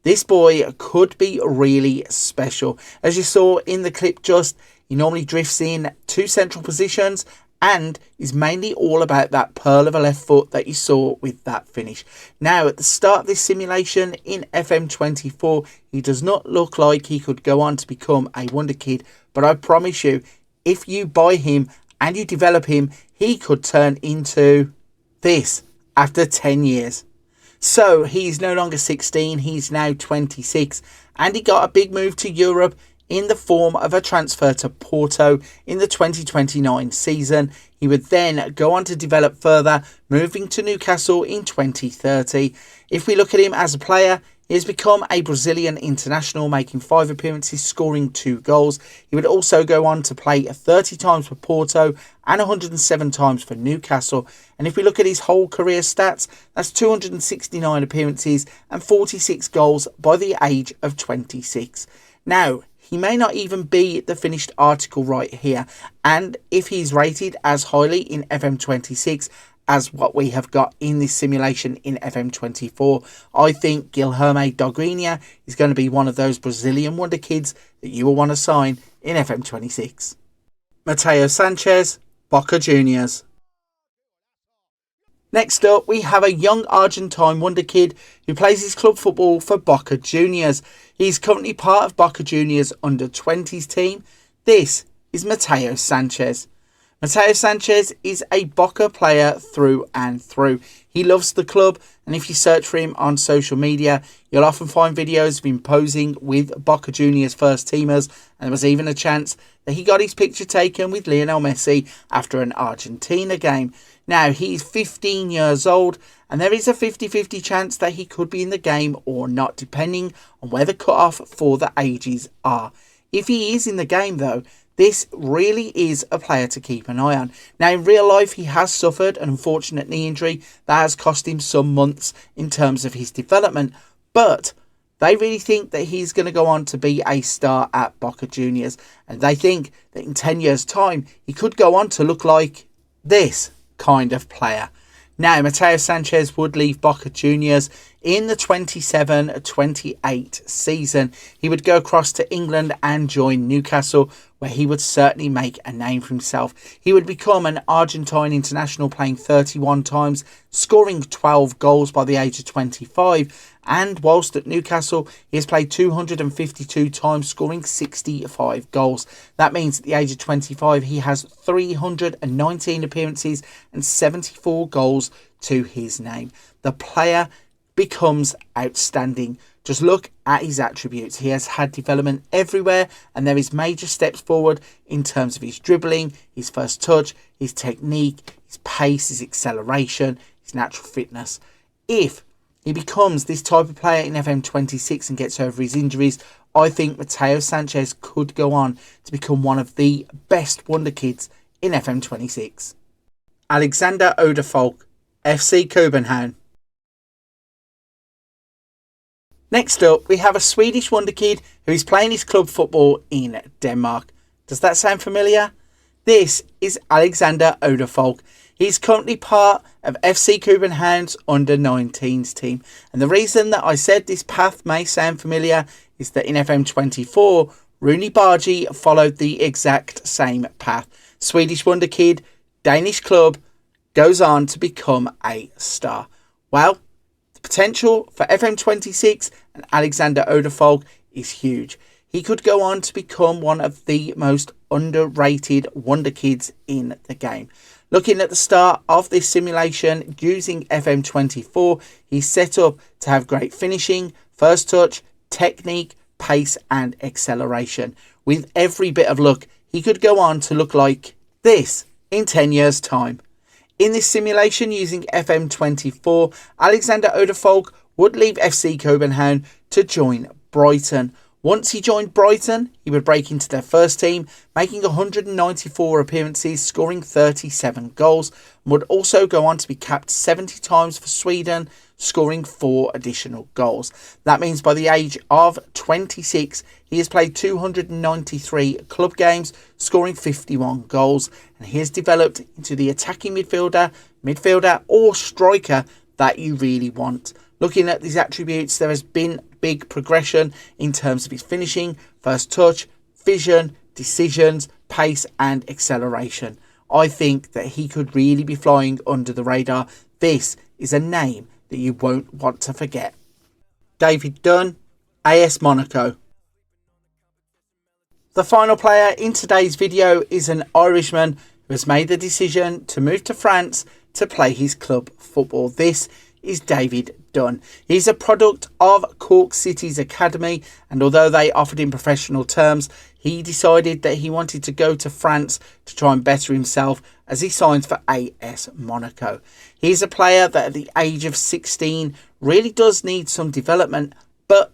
This boy could be really special. As you saw in the clip just, he normally drifts in 2 central positions, and is mainly all about that pearl of a left foot that you saw with that finish. Now, at the start of this simulation in FM24, he does not look like he could go on to become a wonderkid, but I promise you, if you buy him and you develop him, he could turn into this after 10 years. So, he's no longer 16, he's now 26, and he got a big move to Europe in the form of a transfer to Porto in the 2029 season. He would then go on to develop further, moving to Newcastle in 2030. If we look at him as a player, he has become a Brazilian international, making 5 appearances, scoring 2 goals. He would also go on to play 30 times for Porto and 107 times for Newcastle. And if we look at his whole career stats, that's 269 appearances and 46 goals by the age of 26. Now, he may not even be the finished article right here, and if he's rated as highly in FM26 as what we have got in this simulation in FM24, I think Guilherme Doguinha is going to be one of those Brazilian wonder kids that you will want to sign in FM26. Mateo Sanchez, Boca Juniors. Next up, we have a young Argentine wonder kid who plays his club football for Boca Juniors. He's currently part of Boca Juniors under-20s team. This is Mateo Sanchez. Mateo Sanchez is a Boca player through and through. He loves the club, and if you search for him on social media, you'll often find videos of him posing with Boca Juniors first teamers, and there was even a chance that he got his picture taken with Lionel Messi after an Argentina game. Now, he's 15 years old, and there is a 50-50 chance that he could be in the game or not, depending on where the cut-off for the ages are. If he is in the game, though, this really is a player to keep an eye on. Now, in real life, he has suffered an unfortunate knee injury that has cost him some months in terms of his development, but they really think that he's going to go on to be a star at Boca Juniors, and they think that in 10 years' time, he could go on to look like this kind of player. Now, Mateo Sanchez would leave Boca Juniors in the 27-28 season. He would go across to England and join Newcastle, where he would certainly make a name for himself. He would become an Argentine international, playing 31 times, scoring 12 goals by the age of 25. And whilst at Newcastle, he has played 252 times, scoring 65 goals. That means at the age of 25, he has 319 appearances and 74 goals to his name. The player becomes outstanding. Just look at his attributes. He has had development everywhere, and there is major steps forward in terms of his dribbling, his first touch, his technique, his pace, his acceleration, his natural fitness. If he becomes this type of player in FM26 and gets over his injuries, I think Mateo Sanchez could go on to become one of the best wonder kids in FM26. Alexander Oderfolk, FC Copenhagen. Next up, we have a Swedish wonder kid who is playing his club football in Denmark. Does that sound familiar? This is Alexander Oderfolk. He's currently part of FC Copenhagen's under-19s team. And the reason that I said this path may sound familiar is that in FM24, Rune Bargi followed the exact same path. Swedish wonder kid, Danish club, goes on to become a star. Well, the potential for FM26 and Alexander Oderfolk is huge. He could go on to become one of the most underrated wonder kids in the game. Looking at the start of this simulation using FM24, he's set up to have great finishing, first touch, technique, pace and acceleration. With every bit of luck, he could go on to look like this in 10 years' time. In this simulation using FM24, Alexander Oderfolk would leave FC Copenhagen to join Brighton. Once he joined Brighton, he would break into their first team, making 194 appearances, scoring 37 goals, and would also go on to be capped 70 times for Sweden, scoring 4 additional goals. That means by the age of 26, he has played 293 club games, scoring 51 goals, and he has developed into the attacking midfielder or striker that you really want. Looking at these attributes, there has been big progression in terms of his finishing, first touch, vision, decisions, pace and acceleration. I think that he could really be flying under the radar. This is a name that you won't want to forget. David Dunn, AS Monaco. The final player in today's video is an Irishman who has made the decision to move to France to play his club football. This is David Dunn. He's a product of Cork City's academy, and although they offered him professional terms, he decided that he wanted to go to France to try and better himself as he signs for AS Monaco. He's a player that at the age of 16 really does need some development, but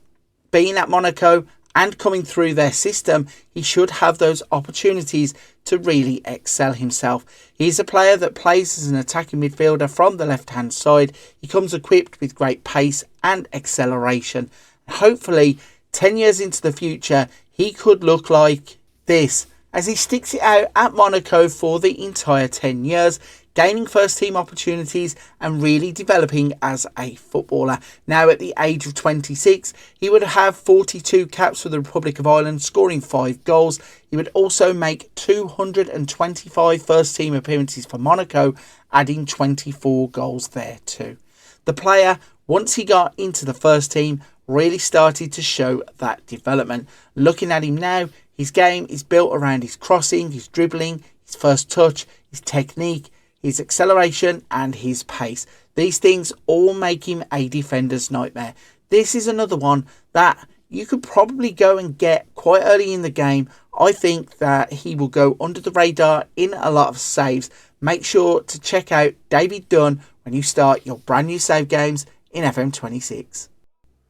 being at Monaco and coming through their system, he should have those opportunities to really excel himself. He's a player that plays as an attacking midfielder from the left-hand side. He comes equipped with great pace and acceleration. Hopefully, 10 years into the future, he could look like this as he sticks it out at Monaco for the entire 10 years, gaining first team opportunities and really developing as a footballer. Now at the age of 26, he would have 42 caps for the Republic of Ireland, scoring 5 goals. He would also make 225 first team appearances for Monaco, adding 24 goals there too. The player, once he got into the first team, really started to show that development. Looking at him now, his game is built around his crossing, his dribbling, his first touch, his technique, his acceleration and his pace. These things all make him a defender's nightmare. This is another one that you could probably go and get quite early in the game. I think that he will go under the radar in a lot of saves. Make sure to check out David Dunn when you start your brand new save games in FM26.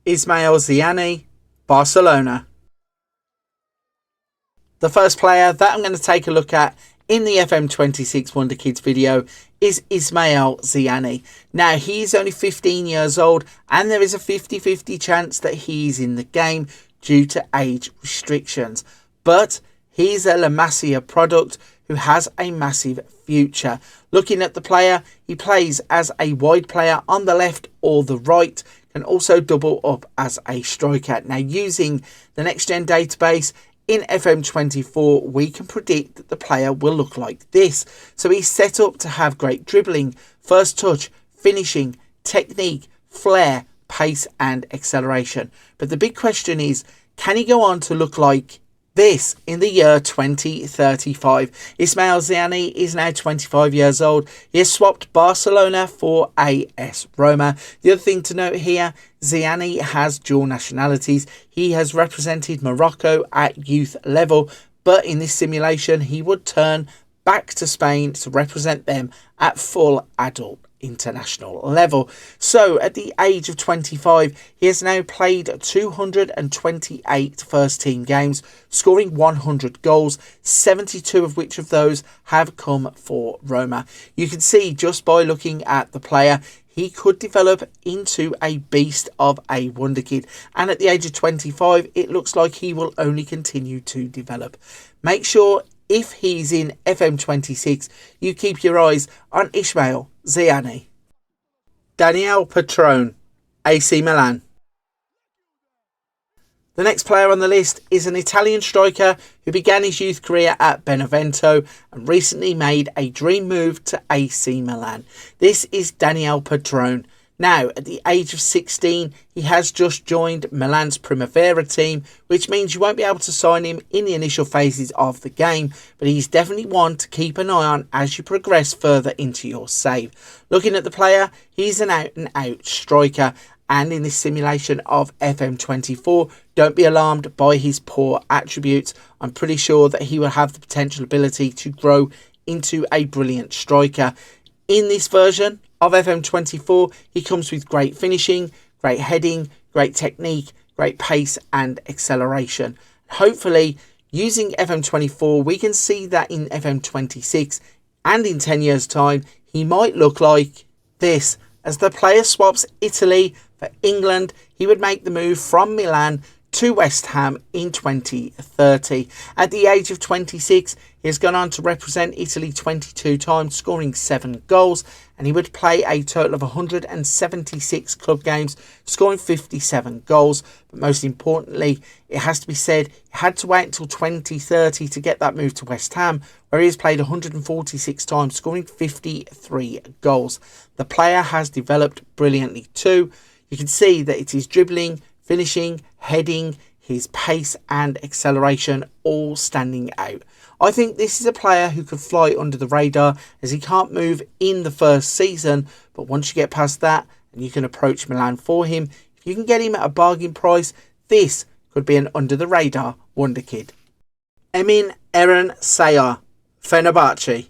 Ismael Ziani, Barcelona. The first player that I'm going to take a look at in the FM26 Wonder Kids video is Ismael Ziani. Now, he's only 15 years old and there is a 50-50 chance that he's in the game due to age restrictions. But he's a La Masia product who has a massive future. Looking at the player, he plays as a wide player on the left or the right, can also double up as a striker. Now, using the Next Gen database in FM24, we can predict that the player will look like this. So he's set up to have great dribbling, first touch, finishing, technique, flair, pace and acceleration. But the big question is, can he go on to look like this in the year 2035? Ismael Ziani is now 25 years old. He has swapped Barcelona for AS Roma. The other thing to note here, Ziani has dual nationalities. He has represented Morocco at youth level, but in this simulation he would turn back to Spain to represent them at full adult international level. So at the age of 25, he has now played 228 first team games, scoring 100 goals, 72 of which of those have come for Roma. You can see just by looking at the player, he could develop into a beast of a wonderkid, and at the age of 25 it looks like he will only continue to develop. Make sure if he's in FM26, you keep your eyes on Ismael Ziani. Daniele Petrone, AC Milan. The next player on the list is an Italian striker who began his youth career at Benevento and recently made a dream move to AC Milan. This is Daniele Petrone. Now, at the age of 16, he has just joined Milan's Primavera team, which means you won't be able to sign him in the initial phases of the game, but he's definitely one to keep an eye on as you progress further into your save. Looking at the player, he's an out-and-out striker, and in this simulation of FM24, don't be alarmed by his poor attributes. I'm pretty sure that he will have the potential ability to grow into a brilliant striker. In this version of FM24, he comes with great finishing, great heading, great technique, great pace and acceleration. Hopefully, using FM24, we can see that in FM26 and in 10 years' time, he might look like this. As the player swaps Italy for England, he would make the move from Milan to West Ham in 2030. At the age of 26, he has gone on to represent Italy 22 times, scoring 7 goals, and he would play a total of 176 club games, scoring 57 goals. But most importantly, it has to be said, he had to wait until 2030 to get that move to West Ham, where he has played 146 times, scoring 53 goals. The player has developed brilliantly too. You can see that it is dribbling, finishing, heading, his pace and acceleration all standing out. I think this is a player who could fly under the radar as he can't move in the first season, but once you get past that and you can approach Milan for him, if you can get him at a bargain price, this could be an under the radar wonderkid. Emin Eren Sayar, Fenerbahce.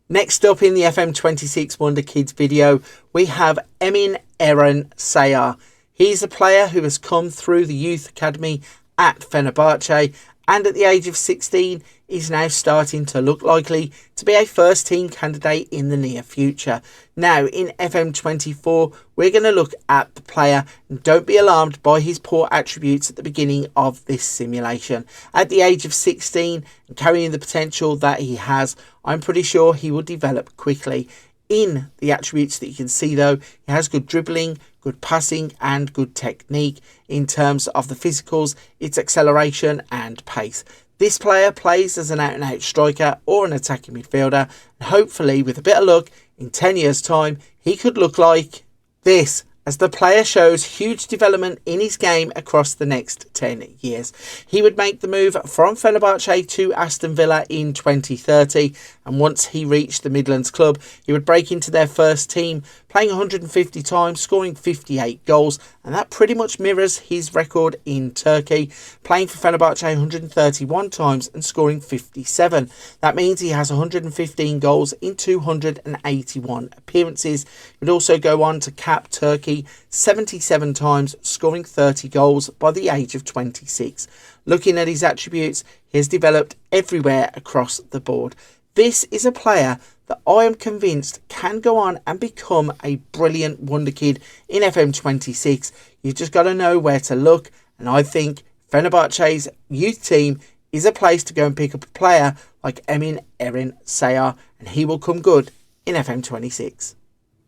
Next up in the FM26 Wonder Kids video, we have Emin Eren Sayar. He's a player who has come through the youth academy at Fenerbahce, and at the age of 16 is now starting to look likely to be a first team candidate in the near future. Now in FM24, we're going to look at the player, and don't be alarmed by his poor attributes at the beginning of this simulation. At the age of 16 and carrying the potential that he has, I'm pretty sure he will develop quickly. In the attributes that you can see though, he has good dribbling, good passing and good technique. In terms of the physicals, it's acceleration and pace. This player plays as an out-and-out striker or an attacking midfielder, and hopefully with a bit of luck, in 10 years time, he could look like this, as the player shows huge development in his game across the next 10 years. He would make the move from Fenerbahce to Aston Villa in 2030, and once he reached the Midlands club, he would break into their first team, playing 150 times, scoring 58 goals, and that pretty much mirrors his record in Turkey, playing for Fenerbahce 131 times and scoring 57. That means he has 115 goals in 281 appearances. He would also go on to cap Turkey 77 times, scoring 30 goals by the age of 26. Looking at his attributes, he has developed everywhere across the board. This is a player that I am convinced can go on and become a brilliant wonderkid in FM26. You've just got to know where to look, and I think Fenerbahce's youth team is a place to go and pick up a player like Emin Erin Sayar, and he will come good in FM26.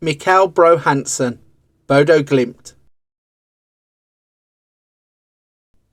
Mikkel Bro Hansen, Bodo Glimt.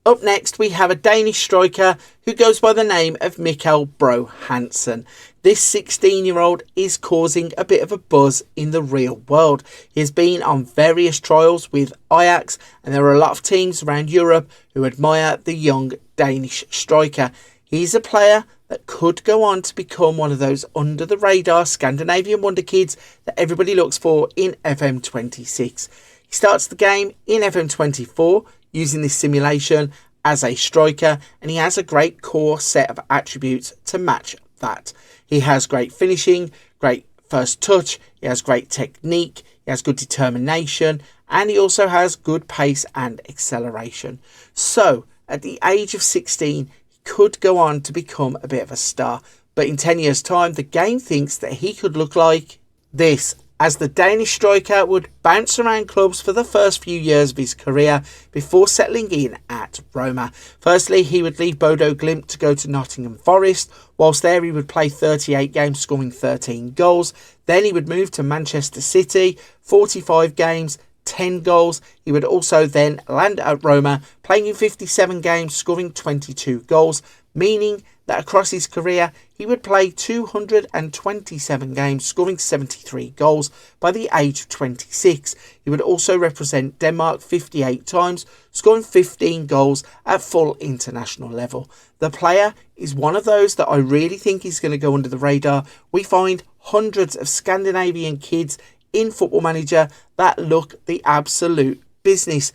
Up next, we have a Danish striker who goes by the name of Mikkel Bro Hansen. This 16-year-old is causing a bit of a buzz in the real world. He has been on various trials with Ajax, and there are a lot of teams around Europe who admire the young Danish striker. He's a player that could go on to become one of those under-the-radar Scandinavian wonderkids that everybody looks for in FM26. He starts the game in FM24 using this simulation as a striker, and he has a great core set of attributes to match that. He has great finishing, great first touch, he has great technique, he has good determination, and he also has good pace and acceleration. So, at the age of 16, he could go on to become a bit of a star. But in 10 years' time, the game thinks that he could look like this, as the Danish striker would bounce around clubs for the first few years of his career before settling in at Roma. Firstly, he would leave Bodo Glimt to go to Nottingham Forest. Whilst there, he would play 38 games, scoring 13 goals. Then he would move to Manchester City, 45 games, 10 goals. He would also then land at Roma, playing in 57 games, scoring 22 goals, meaning that across his career, he would play 227 games, scoring 73 goals by the age of 26. He would also represent Denmark 58 times, scoring 15 goals at full international level. The player is one of those that I really think is going to go under the radar. We find hundreds of Scandinavian kids in Football Manager that look the absolute business,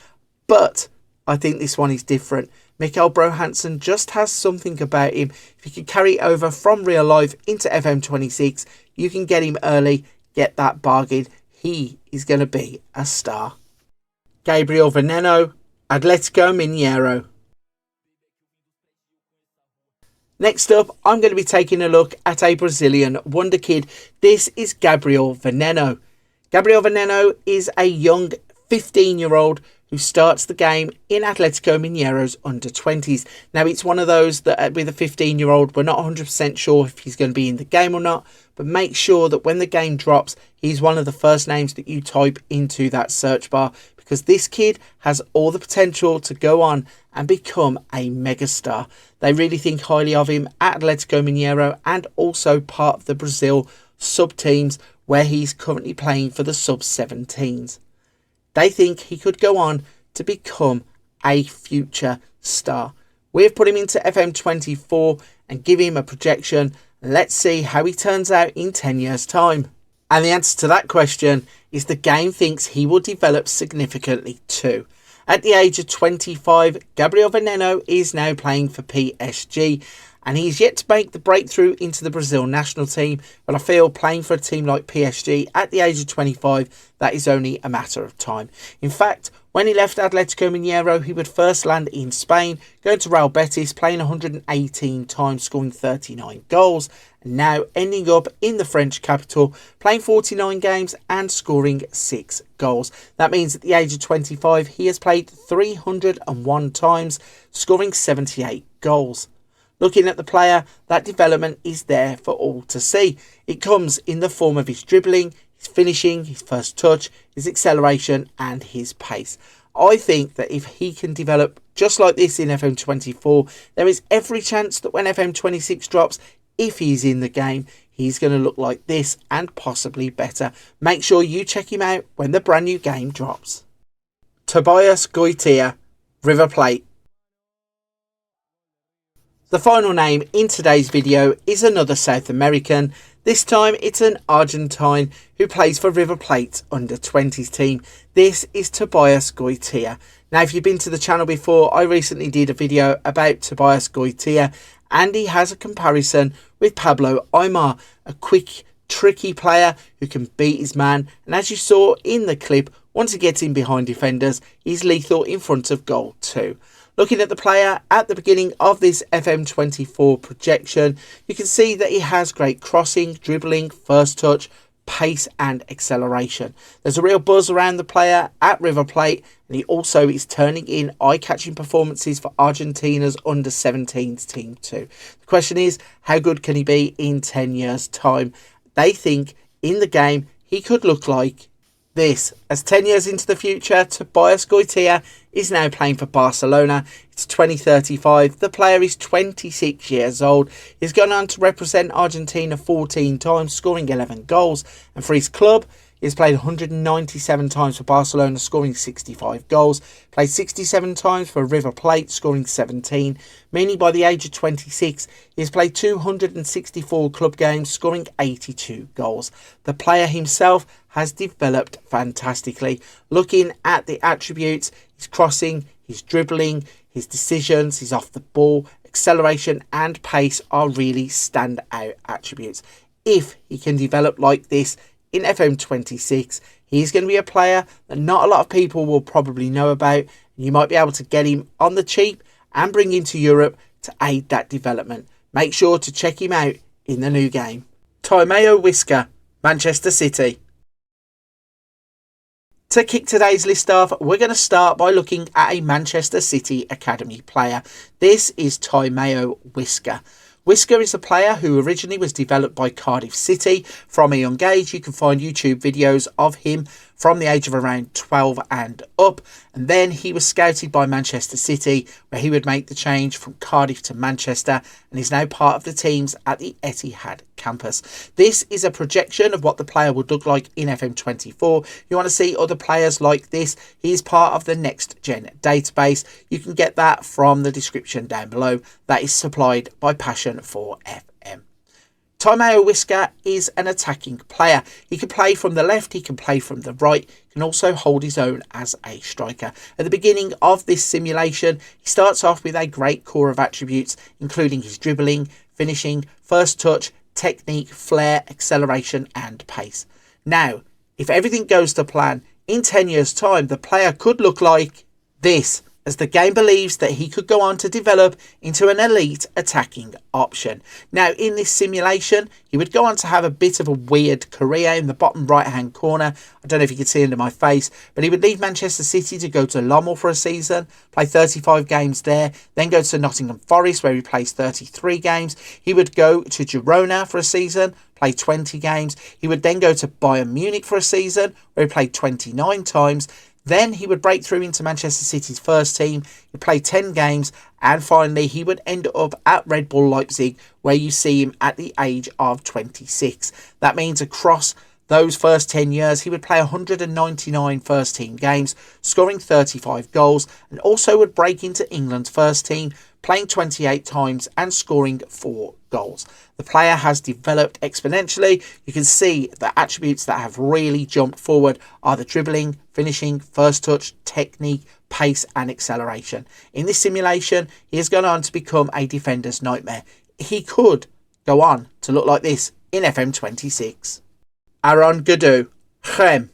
but I think this one is different. Mikkel Bro Hansen just has something about him. If you can carry it over from real life into FM26, you can get him early, get that bargain. He is going to be a star. Gabriel Veneno, Atletico Mineiro. Next up, I'm going to be taking a look at a Brazilian wonderkid. This is Gabriel Veneno. Gabriel Veneno is a young 15-year-old who starts the game in Atletico Mineiro's under-20s. Now, it's one of those that with a 15-year-old, we're not 100% sure if he's going to be in the game or not, but make sure that when the game drops, he's one of the first names that you type into that search bar, because this kid has all the potential to go on and become a megastar. They really think highly of him at Atletico Mineiro and also part of the Brazil sub-teams where he's currently playing for the sub-17s. They think he could go on to become a future star. We've put him into FM24 and give him a projection. Let's see how he turns out in 10 years' time. And the answer to that question is the game thinks he will develop significantly too. At the age of 25, Gabriel Veneno is now playing for PSG, and he's yet to make the breakthrough into the Brazil national team, but I feel playing for a team like PSG at the age of 25, that is only a matter of time. In fact, when he left Atletico Mineiro, he would first land in Spain, going to Real Betis, playing 118 times, scoring 39 goals, and now ending up in the French capital, playing 49 games and scoring 6 goals. That means at the age of 25, he has played 301 times, scoring 78 goals. Looking at the player, that development is there for all to see. It comes in the form of his dribbling, his finishing, his first touch, his acceleration and his pace. I think that if he can develop just like this in FM24, there is every chance that when FM26 drops, if he's in the game, he's going to look like this and possibly better. Make sure you check him out when the brand new game drops. Tobias Goitia, River Plate. The final name in today's video is another South American. This time it's an Argentine who plays for River Plate under-20s team. This is Tobias Goitia. Now, if you've been to the channel before, I recently did a video about Tobias Goitia, and he has a comparison with Pablo Aimar, a quick, tricky player who can beat his man. And as you saw in the clip, once he gets in behind defenders, he's lethal in front of goal too. Looking at the player at the beginning of this FM24 projection, you can see that he has great crossing, dribbling, first touch, pace and acceleration. There's a real buzz around the player at River Plate, and he also is turning in eye-catching performances for Argentina's under-17s team too. The question is, how good can he be in 10 years' time? They think in the game he could look like this. As 10 years into the future, Tobias Goitia is now playing for Barcelona. It's 2035. The player is 26 years old. He's gone on to represent Argentina 14 times, scoring 11 goals. And for his club, he's played 197 times for Barcelona, scoring 65 goals. Played 67 times for River Plate, scoring 17. Meaning by the age of 26, he's played 264 club games, scoring 82 goals. The player himself has developed fantastically. Looking at the attributes, his crossing, his dribbling, his decisions, his off the ball, acceleration and pace are really standout attributes. If he can develop like this in FM26, he's going to be a player that not a lot of people will probably know about. You might be able to get him on the cheap and bring him to Europe to aid that development. Make sure to check him out in the new game. Timeo Whisker, Manchester City. To kick today's list off, we're going to start by looking at a Manchester City Academy player. This is Timeo Whisker. Whisker is a player who originally was developed by Cardiff City. From a young age, you can find YouTube videos of him from the age of around 12 and up. And then he was scouted by Manchester City, where he would make the change from Cardiff to Manchester and is now part of the teams at the Etihad campus. This is a projection of what the player would look like in FM24. You want to see other players like this, he is part of the Next Gen database. You can get that from the description down below. That is supplied by Passion for FM. Timeo Whisker is an attacking player. He can play from the left, he can play from the right, he can also hold his own as a striker. At the beginning of this simulation, he starts off with a great core of attributes, including his dribbling, finishing, first touch, technique, flair, acceleration and pace. Now, if everything goes to plan, in 10 years' time, the player could look like this, as the game believes that he could go on to develop into an elite attacking option. Now, in this simulation, he would go on to have a bit of a weird career in the bottom right-hand corner. I don't know if you can see under my face, but he would leave Manchester City to go to Lommel for a season, play 35 games there, then go to Nottingham Forest, where he plays 33 games. He would go to Girona for a season, play 20 games. He would then go to Bayern Munich for a season, where he played 29 times. Then he would break through into Manchester City's first team, he'd play 10 games, and finally he would end up at Red Bull Leipzig, where you see him at the age of 26. That means across those first 10 years, he would play 199 first team games, scoring 35 goals, and also would break into England's first team, playing 28 times and scoring 4 goals. The player has developed exponentially. You can see the attributes that have really jumped forward are the dribbling, finishing, first touch, technique, pace and acceleration. In this simulation, he has gone on to become a defender's nightmare. He could go on to look like this in FM26. Arone Gadou, Chem.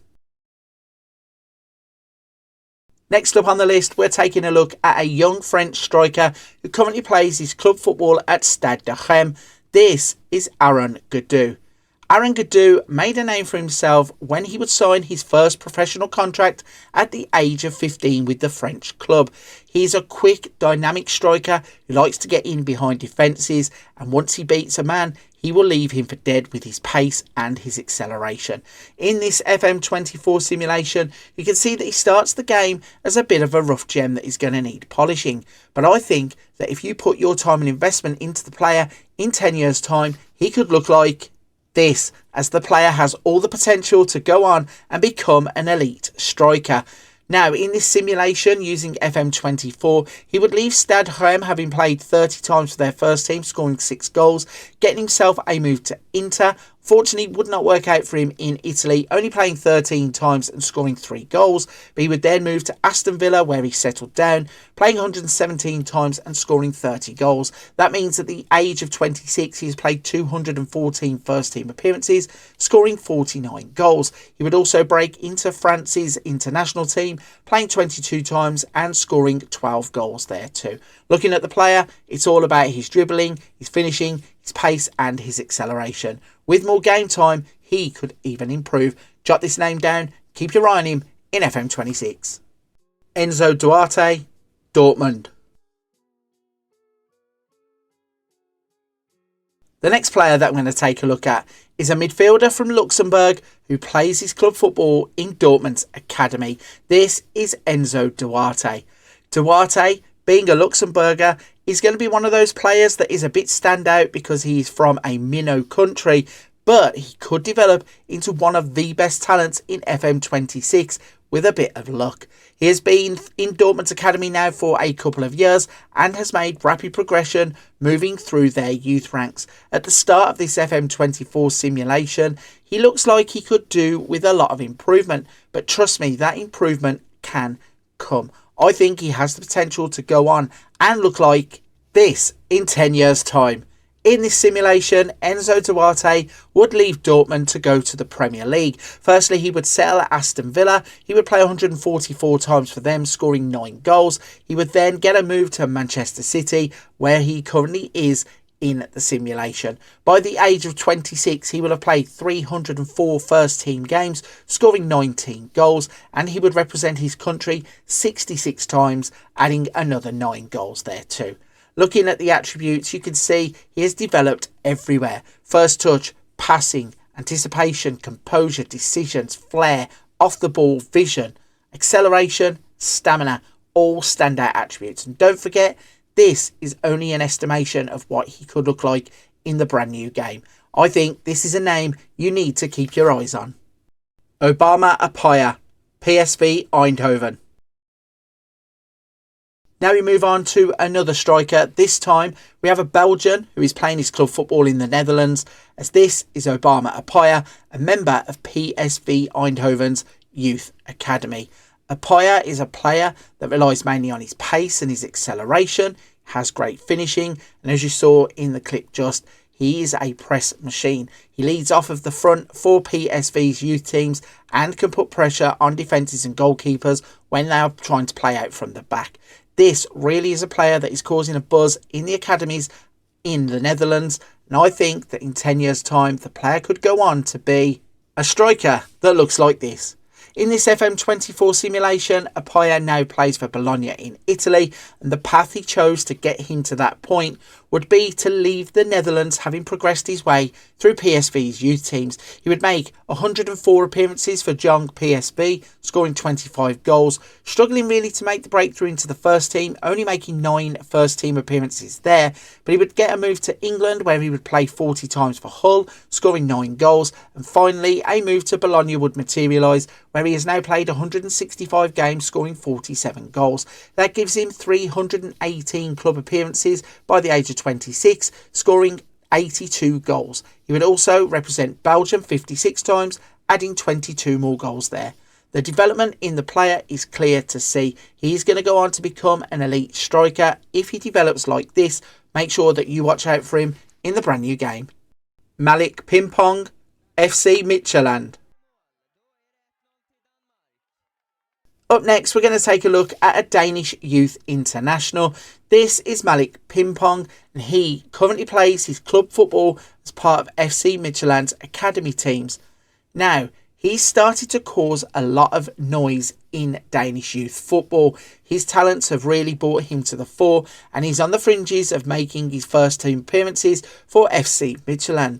Next up on the list, we're taking a look at a young French striker who currently plays his club football at Stade de Reims. This is Arone Gadou. Arone Gadou made a name for himself when he would sign his first professional contract at the age of 15 with the French club. He's a quick, dynamic striker who likes to get in behind defences, and once he beats a man, he will leave him for dead with his pace and his acceleration. In this FM24 simulation, you can see that he starts the game as a bit of a rough gem that is going to need polishing. But I think that if you put your time and investment into the player, in 10 years' time, he could look like this, as the player has all the potential to go on and become an elite striker. Now, in this simulation, using FM24, he would leave Stade Reims having played 30 times for their first team, scoring 6 goals, getting himself a move to Inter. Fortunately, would not work out for him in Italy, only playing 13 times and scoring 3 goals. But he would then move to Aston Villa, where he settled down, playing 117 times and scoring 30 goals. That means at the age of 26, he has played 214 first-team appearances, scoring 49 goals. He would also break into France's international team, playing 22 times and scoring 12 goals there too. Looking at the player, it's all about his dribbling, his finishing, his pace and his acceleration. With more game time, he could even improve. Jot this name down, keep your eye on him in FM26. Enzo Duarte, Dortmund. The next player that I'm going to take a look at is a midfielder from Luxembourg who plays his club football in Dortmund's academy. This is Enzo Duarte. Duarte, being a Luxembourger, is going to be one of those players that is a bit standout because he's from a minnow country, but he could develop into one of the best talents in FM26 with a bit of luck. He has been in Dortmund's academy now for a couple of years and has made rapid progression moving through their youth ranks. At the start of this FM24 simulation, he looks like he could do with a lot of improvement, but trust me, that improvement can come. I think he has the potential to go on and look like this in 10 years' time. In this simulation, Enzo Duarte would leave Dortmund to go to the Premier League. Firstly, he would settle at Aston Villa. He would play 144 times for them, scoring 9 goals. He would then get a move to Manchester City, where he currently is in the simulation. By the age of 26, he will have played 304 first-team games, scoring 19 goals, and he would represent his country 66 times, adding another 9 goals there too. Looking at the attributes, you can see he has developed everywhere. First touch, passing, anticipation, composure, decisions, flair, off the ball, vision, acceleration, stamina, all standout attributes. And don't forget, this is only an estimation of what he could look like in the brand new game. I think this is a name you need to keep your eyes on. Obama Apaya, PSV Eindhoven. Now we move on to another striker. This time we have a Belgian who is playing his club football in the Netherlands, as this is Obama Apaya, a member of PSV Eindhoven's youth academy. Apaya is a player that relies mainly on his pace and his acceleration, has great finishing, and as you saw in the clip just, he is a press machine. He leads off of the front for PSV's youth teams and can put pressure on defences and goalkeepers when they are trying to play out from the back. This really is a player that is causing a buzz in the academies in the Netherlands, and I think that in 10 years' time the player could go on to be a striker that looks like this. In this FM24 simulation, Apaya now plays for Bologna in Italy, and the path he chose to get him to that point would be to leave the Netherlands, having progressed his way through PSV's youth teams. He would make 104 appearances for Jong PSV, scoring 25 goals, struggling really to make the breakthrough into the first team, only making 9 first team appearances there, but he would get a move to England where he would play 40 times for Hull, scoring 9 goals, and finally a move to Bologna would materialise, where he has now played 165 games, scoring 47 goals. That gives him 318 club appearances by the age of 26, scoring 82 goals. He would also represent Belgium 56 times, adding 22 more goals there. The development in the player is clear to see. He's going to go on to become an elite striker. If he develops like this, make sure that you watch out for him in the brand new game. Malik Pimpong, FC Midtjylland. Up next, we're going to take a look at a Danish youth international. This is Malik Pimpong, and he currently plays his club football as part of FC Midtjylland's academy teams. Now, he's started to cause a lot of noise in Danish youth football. His talents have really brought him to the fore, and he's on the fringes of making his first team appearances for FC Midtjylland.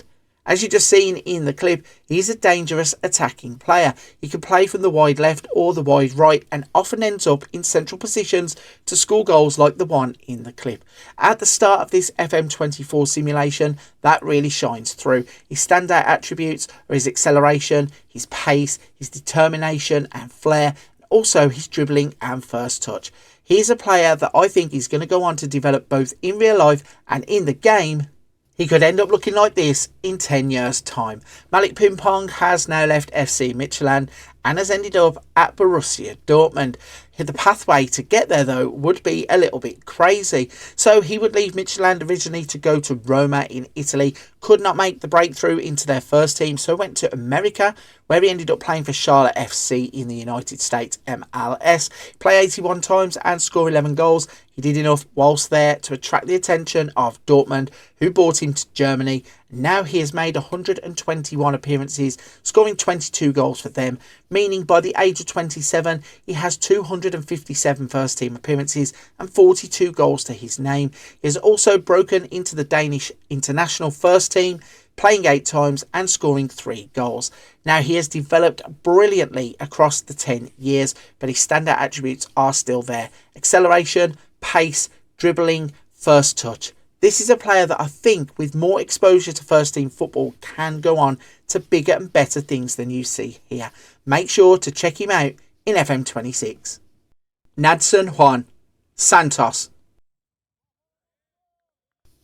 As you just seen in the clip, he's a dangerous attacking player. He can play from the wide left or the wide right and often ends up in central positions to score goals like the one in the clip. At the start of this FM24 simulation, that really shines through. His standout attributes are his acceleration, his pace, his determination and flair, and also his dribbling and first touch. He's a player that I think is going to go on to develop both in real life and in the game. He could end up looking like this in 10 years' time. Malik Pimpong has now left FC Midtjylland and has ended up at Borussia Dortmund. The pathway to get there, though, would be a little bit crazy. So he would leave Midtjylland originally to go to Roma in Italy, could not make the breakthrough into their first team, so went to America, where he ended up playing for Charlotte FC in the United States MLS. Play 81 times and score 11 goals. He did enough whilst there to attract the attention of Dortmund, who brought him to Germany, Now he has made 121 appearances, scoring 22 goals for them, meaning by the age of 27 he has 257 first team appearances and 42 goals to his name. He has also broken into the Danish international first team, playing 8 times and scoring 3 goals. Now he has developed brilliantly across the 10 years, but his standout attributes are still there: acceleration, pace, dribbling, first touch. This is a player that I think with more exposure to first team football can go on to bigger and better things than you see here. Make sure to check him out in FM26. Nadson Juan, Santos.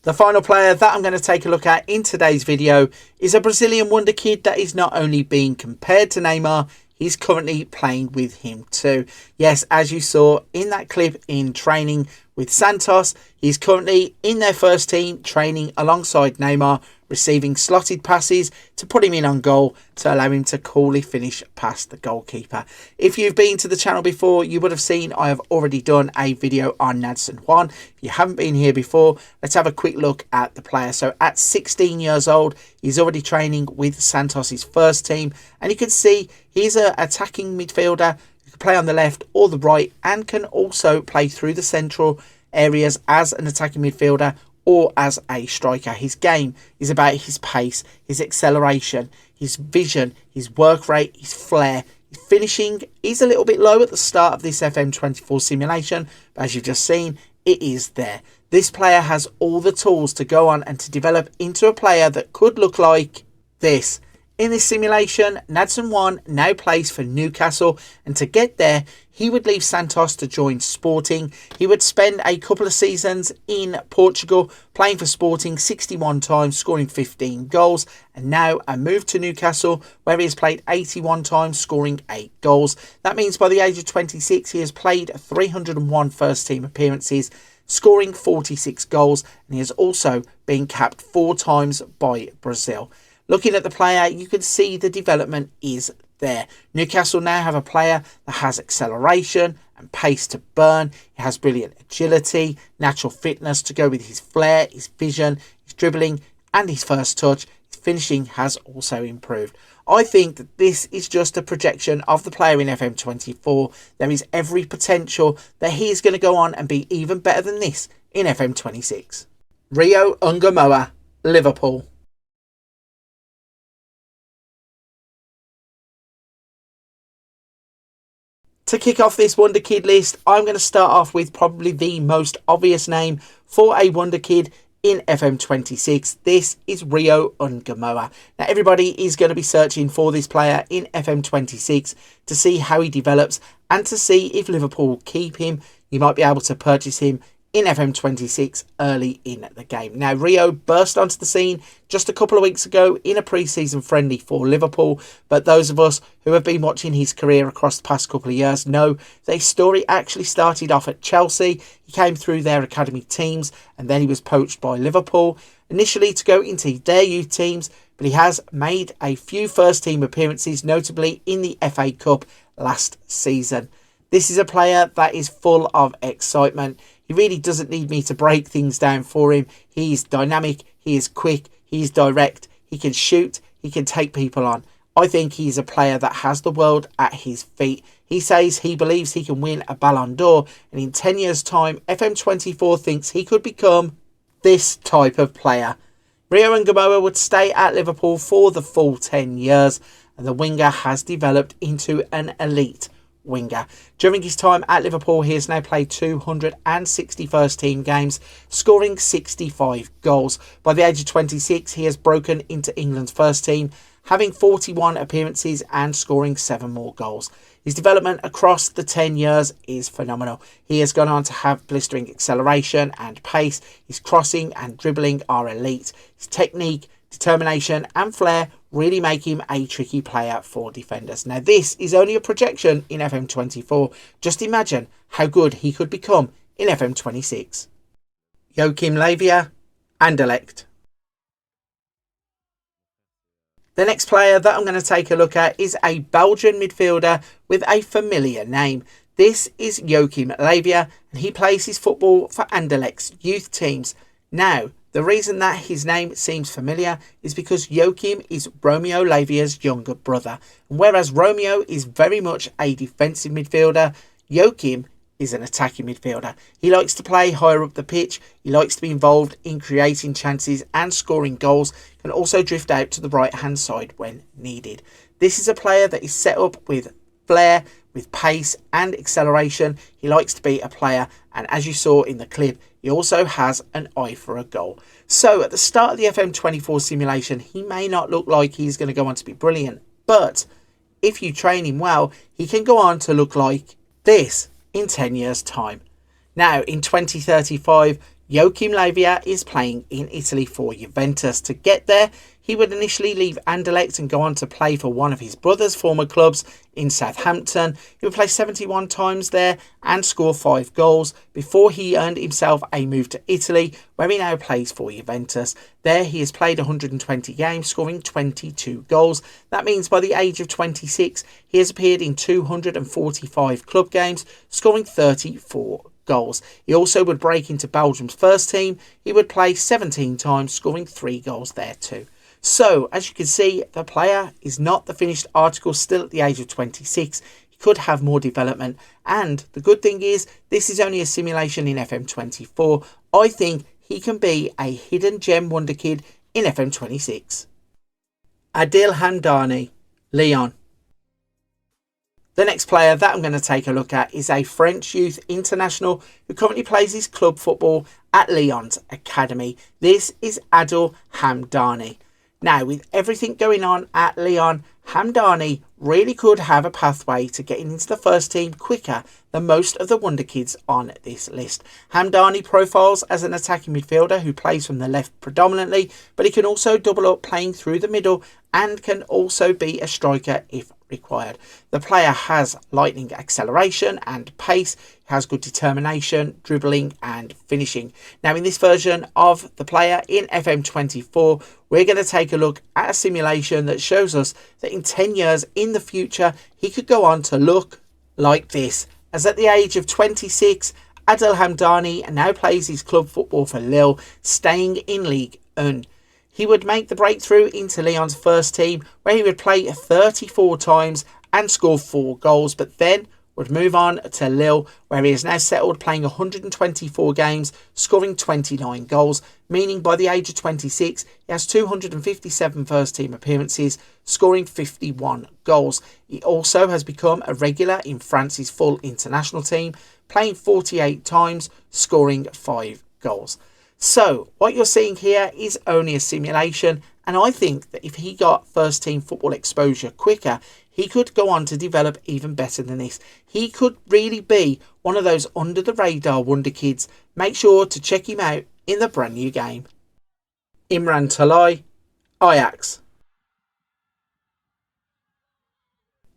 The final player that I'm going to take a look at in today's video is a Brazilian wonder kid that is not only being compared to Neymar, he's currently playing with him too. Yes, as you saw in that clip in training with Santos, he's currently in their first team training alongside Neymar, receiving slotted passes to put him in on goal to allow him to coolly finish past the goalkeeper. If you've been to the channel before, you would have seen I have already done a video on Nadson Juan. If you haven't been here before, let's have a quick look at the player. So at 16 years old, he's already training with Santos's first team, and you can see he's an attacking midfielder who can play on the left or the right and can also play through the central areas as an attacking midfielder or as a striker. His game is about his pace, his acceleration, his vision, his work rate, his flair. His finishing is a little bit low at the start of this FM24 simulation, but as you've just seen, it is there. This player has all the tools to go on and to develop into a player that could look like this. In this simulation, Nadson Juan now plays for Newcastle, and to get there, he would leave Santos to join Sporting. He would spend a couple of seasons in Portugal, playing for Sporting 61 times, scoring 15 goals, and now a move to Newcastle, where he has played 81 times, scoring 8 goals. That means by the age of 26, he has played 301 first team appearances, scoring 46 goals, and he has also been capped 4 times by Brazil. Looking at the player, you can see the development is there. Newcastle now have a player that has acceleration and pace to burn. He has brilliant agility, natural fitness to go with his flair, his vision, his dribbling and his first touch. His finishing has also improved. I think that this is just a projection of the player in FM24. There is every potential that he is going to go on and be even better than this in FM26. Rio Ngomoa, Liverpool. To kick off this wonder kid list, I'm going to start off with probably the most obvious name for a wonder kid in FM26. This is Rio Ngomoa. Now everybody is going to be searching for this player in FM26 to see how he develops and to see if Liverpool keep him. You might be able to purchase him in FM26 early in the game. Now Rio burst onto the scene just a couple of weeks ago in a pre-season friendly for Liverpool, but those of us who have been watching his career across the past couple of years know that his story actually started off at Chelsea. He came through their academy teams and then he was poached by Liverpool, initially to go into their youth teams, but he has made a few first team appearances, notably in the FA Cup last season. This is a player that is full of excitement. He really doesn't need me to break things down for him. He's dynamic, he is quick, he's direct, he can shoot, he can take people on. I think he's a player that has the world at his feet. He says he believes he can win a Ballon d'Or, and in 10 years' time, FM24 thinks he could become this type of player. Rio Ngomoa would stay at Liverpool for the full 10 years, and the winger has developed into an elite winger. During his time at Liverpool, he has now played 260 first team games, scoring 65 goals. By the age of 26, he has broken into England's first team, having 41 appearances and scoring 7 more goals. His development across the 10 years is phenomenal. He has gone on to have blistering acceleration and pace. His crossing and dribbling are elite. His technique, determination and flair really make him a tricky player for defenders. Now this is only a projection in FM24. Just imagine how good he could become in FM26. Joachim Leavia, Anderlecht. The next player that I'm going to take a look at is a Belgian midfielder with a familiar name. This is Joachim Leavia, and he plays his football for Anderlecht's youth teams. Now, The reason that his name seems familiar is because Joachim is Romeo Leavia's younger brother. And whereas Romeo is very much a defensive midfielder, Joachim is an attacking midfielder. He likes to play higher up the pitch, he likes to be involved in creating chances and scoring goals, can also drift out to the right hand side when needed. This is a player that is set up with flair, with pace and acceleration. He likes to be a player, and as you saw in the clip, he also has an eye for a goal. So at the start of the FM24 simulation, he may not look like he's going to go on to be brilliant, but if you train him well, he can go on to look like this in 10 years' time. Now, in 2035, Joachim Leavia is playing in Italy for Juventus. To get there, he would initially leave Anderlecht and go on to play for one of his brother's former clubs in Southampton. He would play 71 times there and score 5 goals before he earned himself a move to Italy, where he now plays for Juventus. There he has played 120 games, scoring 22 goals. That means by the age of 26, he has appeared in 245 club games, scoring 34 goals. He also would break into Belgium's first team. He would play 17 times, scoring 3 goals there too. So, as you can see, the player is not the finished article still at the age of 26. He could have more development, and the good thing is, this is only a simulation in FM24. I think he can be a hidden gem wonder kid in FM26. Adil Hamdani, Lyon. The next player that I'm going to take a look at is a French youth international who currently plays his club football at Lyon's academy. This is Adil Hamdani. Now, with everything going on at Lyon, Hamdani really could have a pathway to getting into the first team quicker than most of the wonder kids on this list. Hamdani profiles as an attacking midfielder who plays from the left predominantly, but he can also double up playing through the middle and can also be a striker if required. The player has lightning acceleration and pace, has good determination, dribbling and finishing. Now, in this version of the player in FM24, we're going to take a look at a simulation that shows us that in 10 years in the future, he could go on to look like this. As at the age of 26, Adil Hamdani now plays his club football for Lille, staying in Ligue 1. He would make the breakthrough into Lyon's first team, where he would play 34 times and score 4 goals, but then would move on to Lille, where he is now settled playing 124 games, scoring 29 goals, meaning by the age of 26, he has 257 first team appearances, scoring 51 goals. He also has become a regular in France's full international team, playing 48 times, scoring 5 goals. So, what you're seeing here is only a simulation, and I think that if he got first team football exposure quicker, he could go on to develop even better than this. He could really be one of those under the radar wonder kids. Make sure to check him out in the brand new game. Imran Talai, Ajax.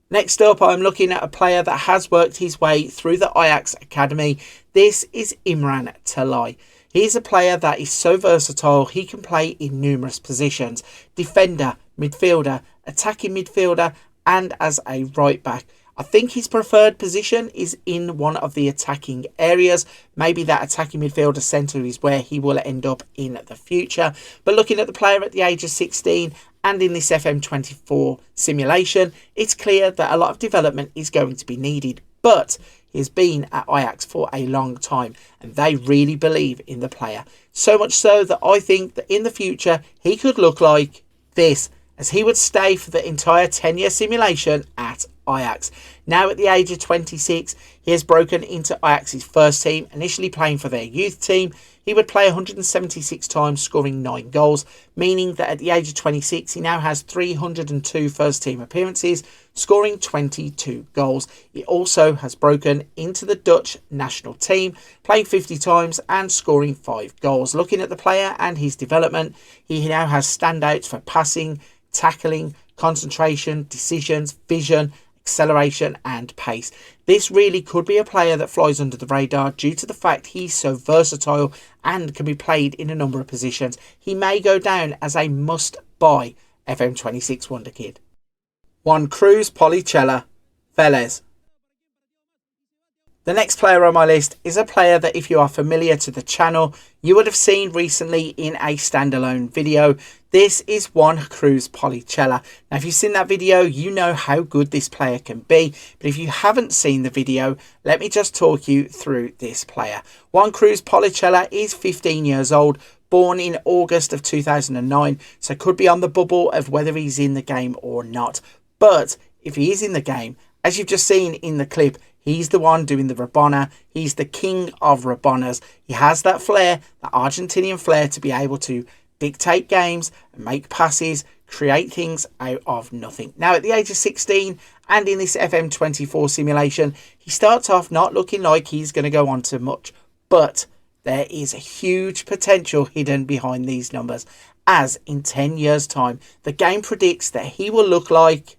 Next up, I'm looking at a player that has worked his way through the Ajax academy. This is Imran Talai. He's a player that is so versatile, he can play in numerous positions. Defender, midfielder, attacking midfielder, and as a right back. I think his preferred position is in one of the attacking areas. Maybe that attacking midfielder centre is where he will end up in the future. But looking at the player at the age of 16 and in this FM24 simulation, it's clear that a lot of development is going to be needed. But he has been at Ajax for a long time and they really believe in the player. So much so that I think that in the future he could look like this, as he would stay for the entire 10-year simulation at Ajax. Now at the age of 26, he has broken into Ajax's first team, initially playing for their youth team. He would play 176 times, scoring 9 goals, meaning that at the age of 26, he now has 302 first team appearances, scoring 22 goals. He also has broken into the Dutch national team, playing 50 times and scoring 5 goals. Looking at the player and his development, he now has standouts for passing, tackling, concentration, decisions, vision, acceleration and pace. This really could be a player that flies under the radar due to the fact he's so versatile and can be played in a number of positions. He may go down as a must-buy FM26 wonder kid. Juan Cruz Policella, Vélez. The next player on my list is a player that if you are familiar to the channel, you would have seen recently in a standalone video. This is Juan Cruz Policella. Now, if you've seen that video, you know how good this player can be. But if you haven't seen the video, let me just talk you through this player. Juan Cruz Policella is 15 years old, born in August of 2009, so could be on the bubble of whether he's in the game or not. But if he is in the game, as you've just seen in the clip, he's the one doing the Rabona. He's the king of Rabonas. He has that flair, that Argentinian flair, to be able to dictate games, make passes, create things out of nothing. Now, at the age of 16 and in this FM24 simulation, he starts off not looking like he's going to go on to much, but there is a huge potential hidden behind these numbers, as in 10 years' time, the game predicts that he will look like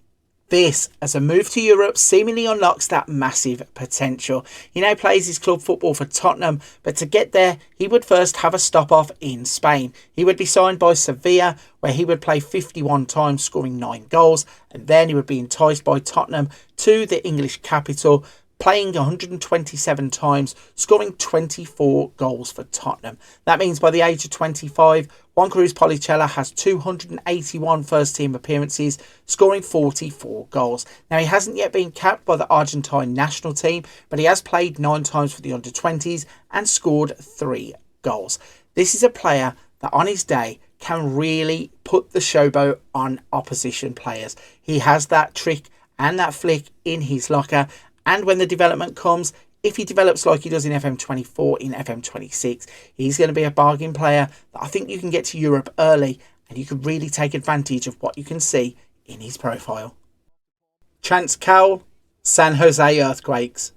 this. As a move to Europe seemingly unlocks that massive potential. He now plays his club football for Tottenham, but to get there, he would first have a stop off in Spain. He would be signed by Sevilla, where he would play 51 times, scoring 9 goals, and then he would be enticed by Tottenham to the English capital, playing 127 times, scoring 24 goals for Tottenham. That means by the age of 25, Juan Cruz Policella has 281 first-team appearances, scoring 44 goals. Now, he hasn't yet been capped by the Argentine national team, but he has played 9 times for the under-20s and scored 3 goals. This is a player that on his day can really put the showboat on opposition players. He has that trick and that flick in his locker, and when the development comes, if he develops like he does in FM24, in FM26, he's going to be a bargain player that I think you can get to Europe early and you can really take advantage of what you can see in his profile. Chance Cowell, San Jose Earthquakes.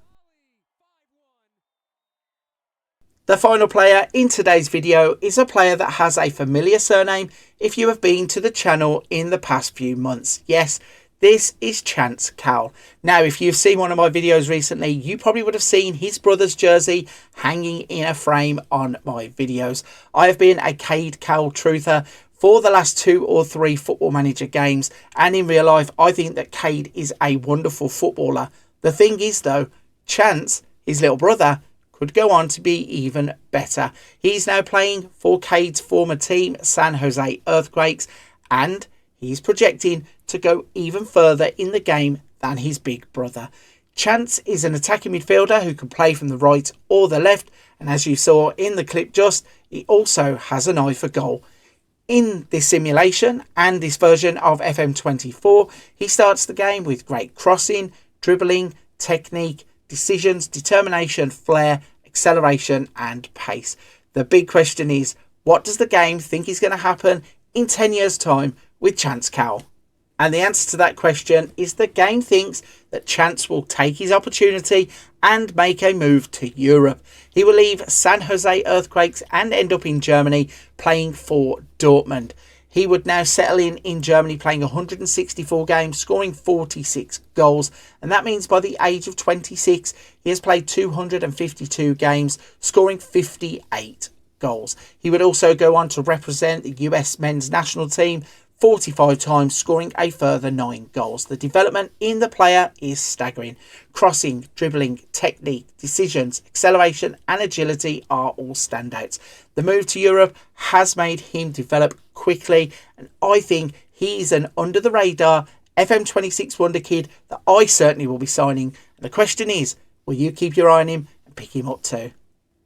The final player in today's video is a player that has a familiar surname if you have been to the channel in the past few months. Yes, this is Chance Cowell. Now, if you've seen one of my videos recently, you probably would have seen his brother's jersey hanging in a frame on my videos. I have been a Cade Cowell truther for the last 2 or 3 Football Manager games, and in real life, I think that Cade is a wonderful footballer. The thing is, though, Chance, his little brother, could go on to be even better. He's now playing for Cade's former team, San Jose Earthquakes, and he's projecting to go even further in the game than his big brother. Chance is an attacking midfielder who can play from the right or the left, and as you saw in the clip just, he also has an eye for goal. In this simulation and this version of FM24, he starts the game with great crossing, dribbling, technique, decisions, determination, flair, acceleration and pace. The big question is, what does the game think is going to happen in 10 years' time with Chance Cowell? And the answer to that question is the game thinks that Chance will take his opportunity and make a move to Europe. He will leave San Jose Earthquakes and end up in Germany playing for Dortmund. He would now settle in Germany, playing 164 games, scoring 46 goals. And that means by the age of 26, he has played 252 games, scoring 58 goals. He would also go on to represent the US men's national team 45 times, scoring a further 9 goals. The development in the player is staggering. Crossing, dribbling, technique, decisions, acceleration and agility are all standouts. The move to Europe has made him develop quickly, and I think he's an under-the-radar FM26 wonder kid that I certainly will be signing. And the question is, will you keep your eye on him and pick him up too?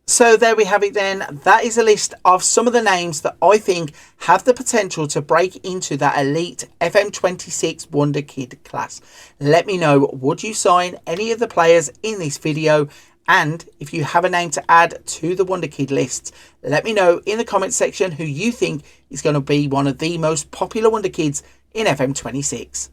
So there we have it then. That is a list of some of the names that I think have the potential to break into that elite FM26 Wonder Kid class. Let me know, would you sign any of the players in this video? And if you have a name to add to the Wonder Kid lists, let me know in the comment section who you think is going to be one of the most popular Wonder Kids in FM26.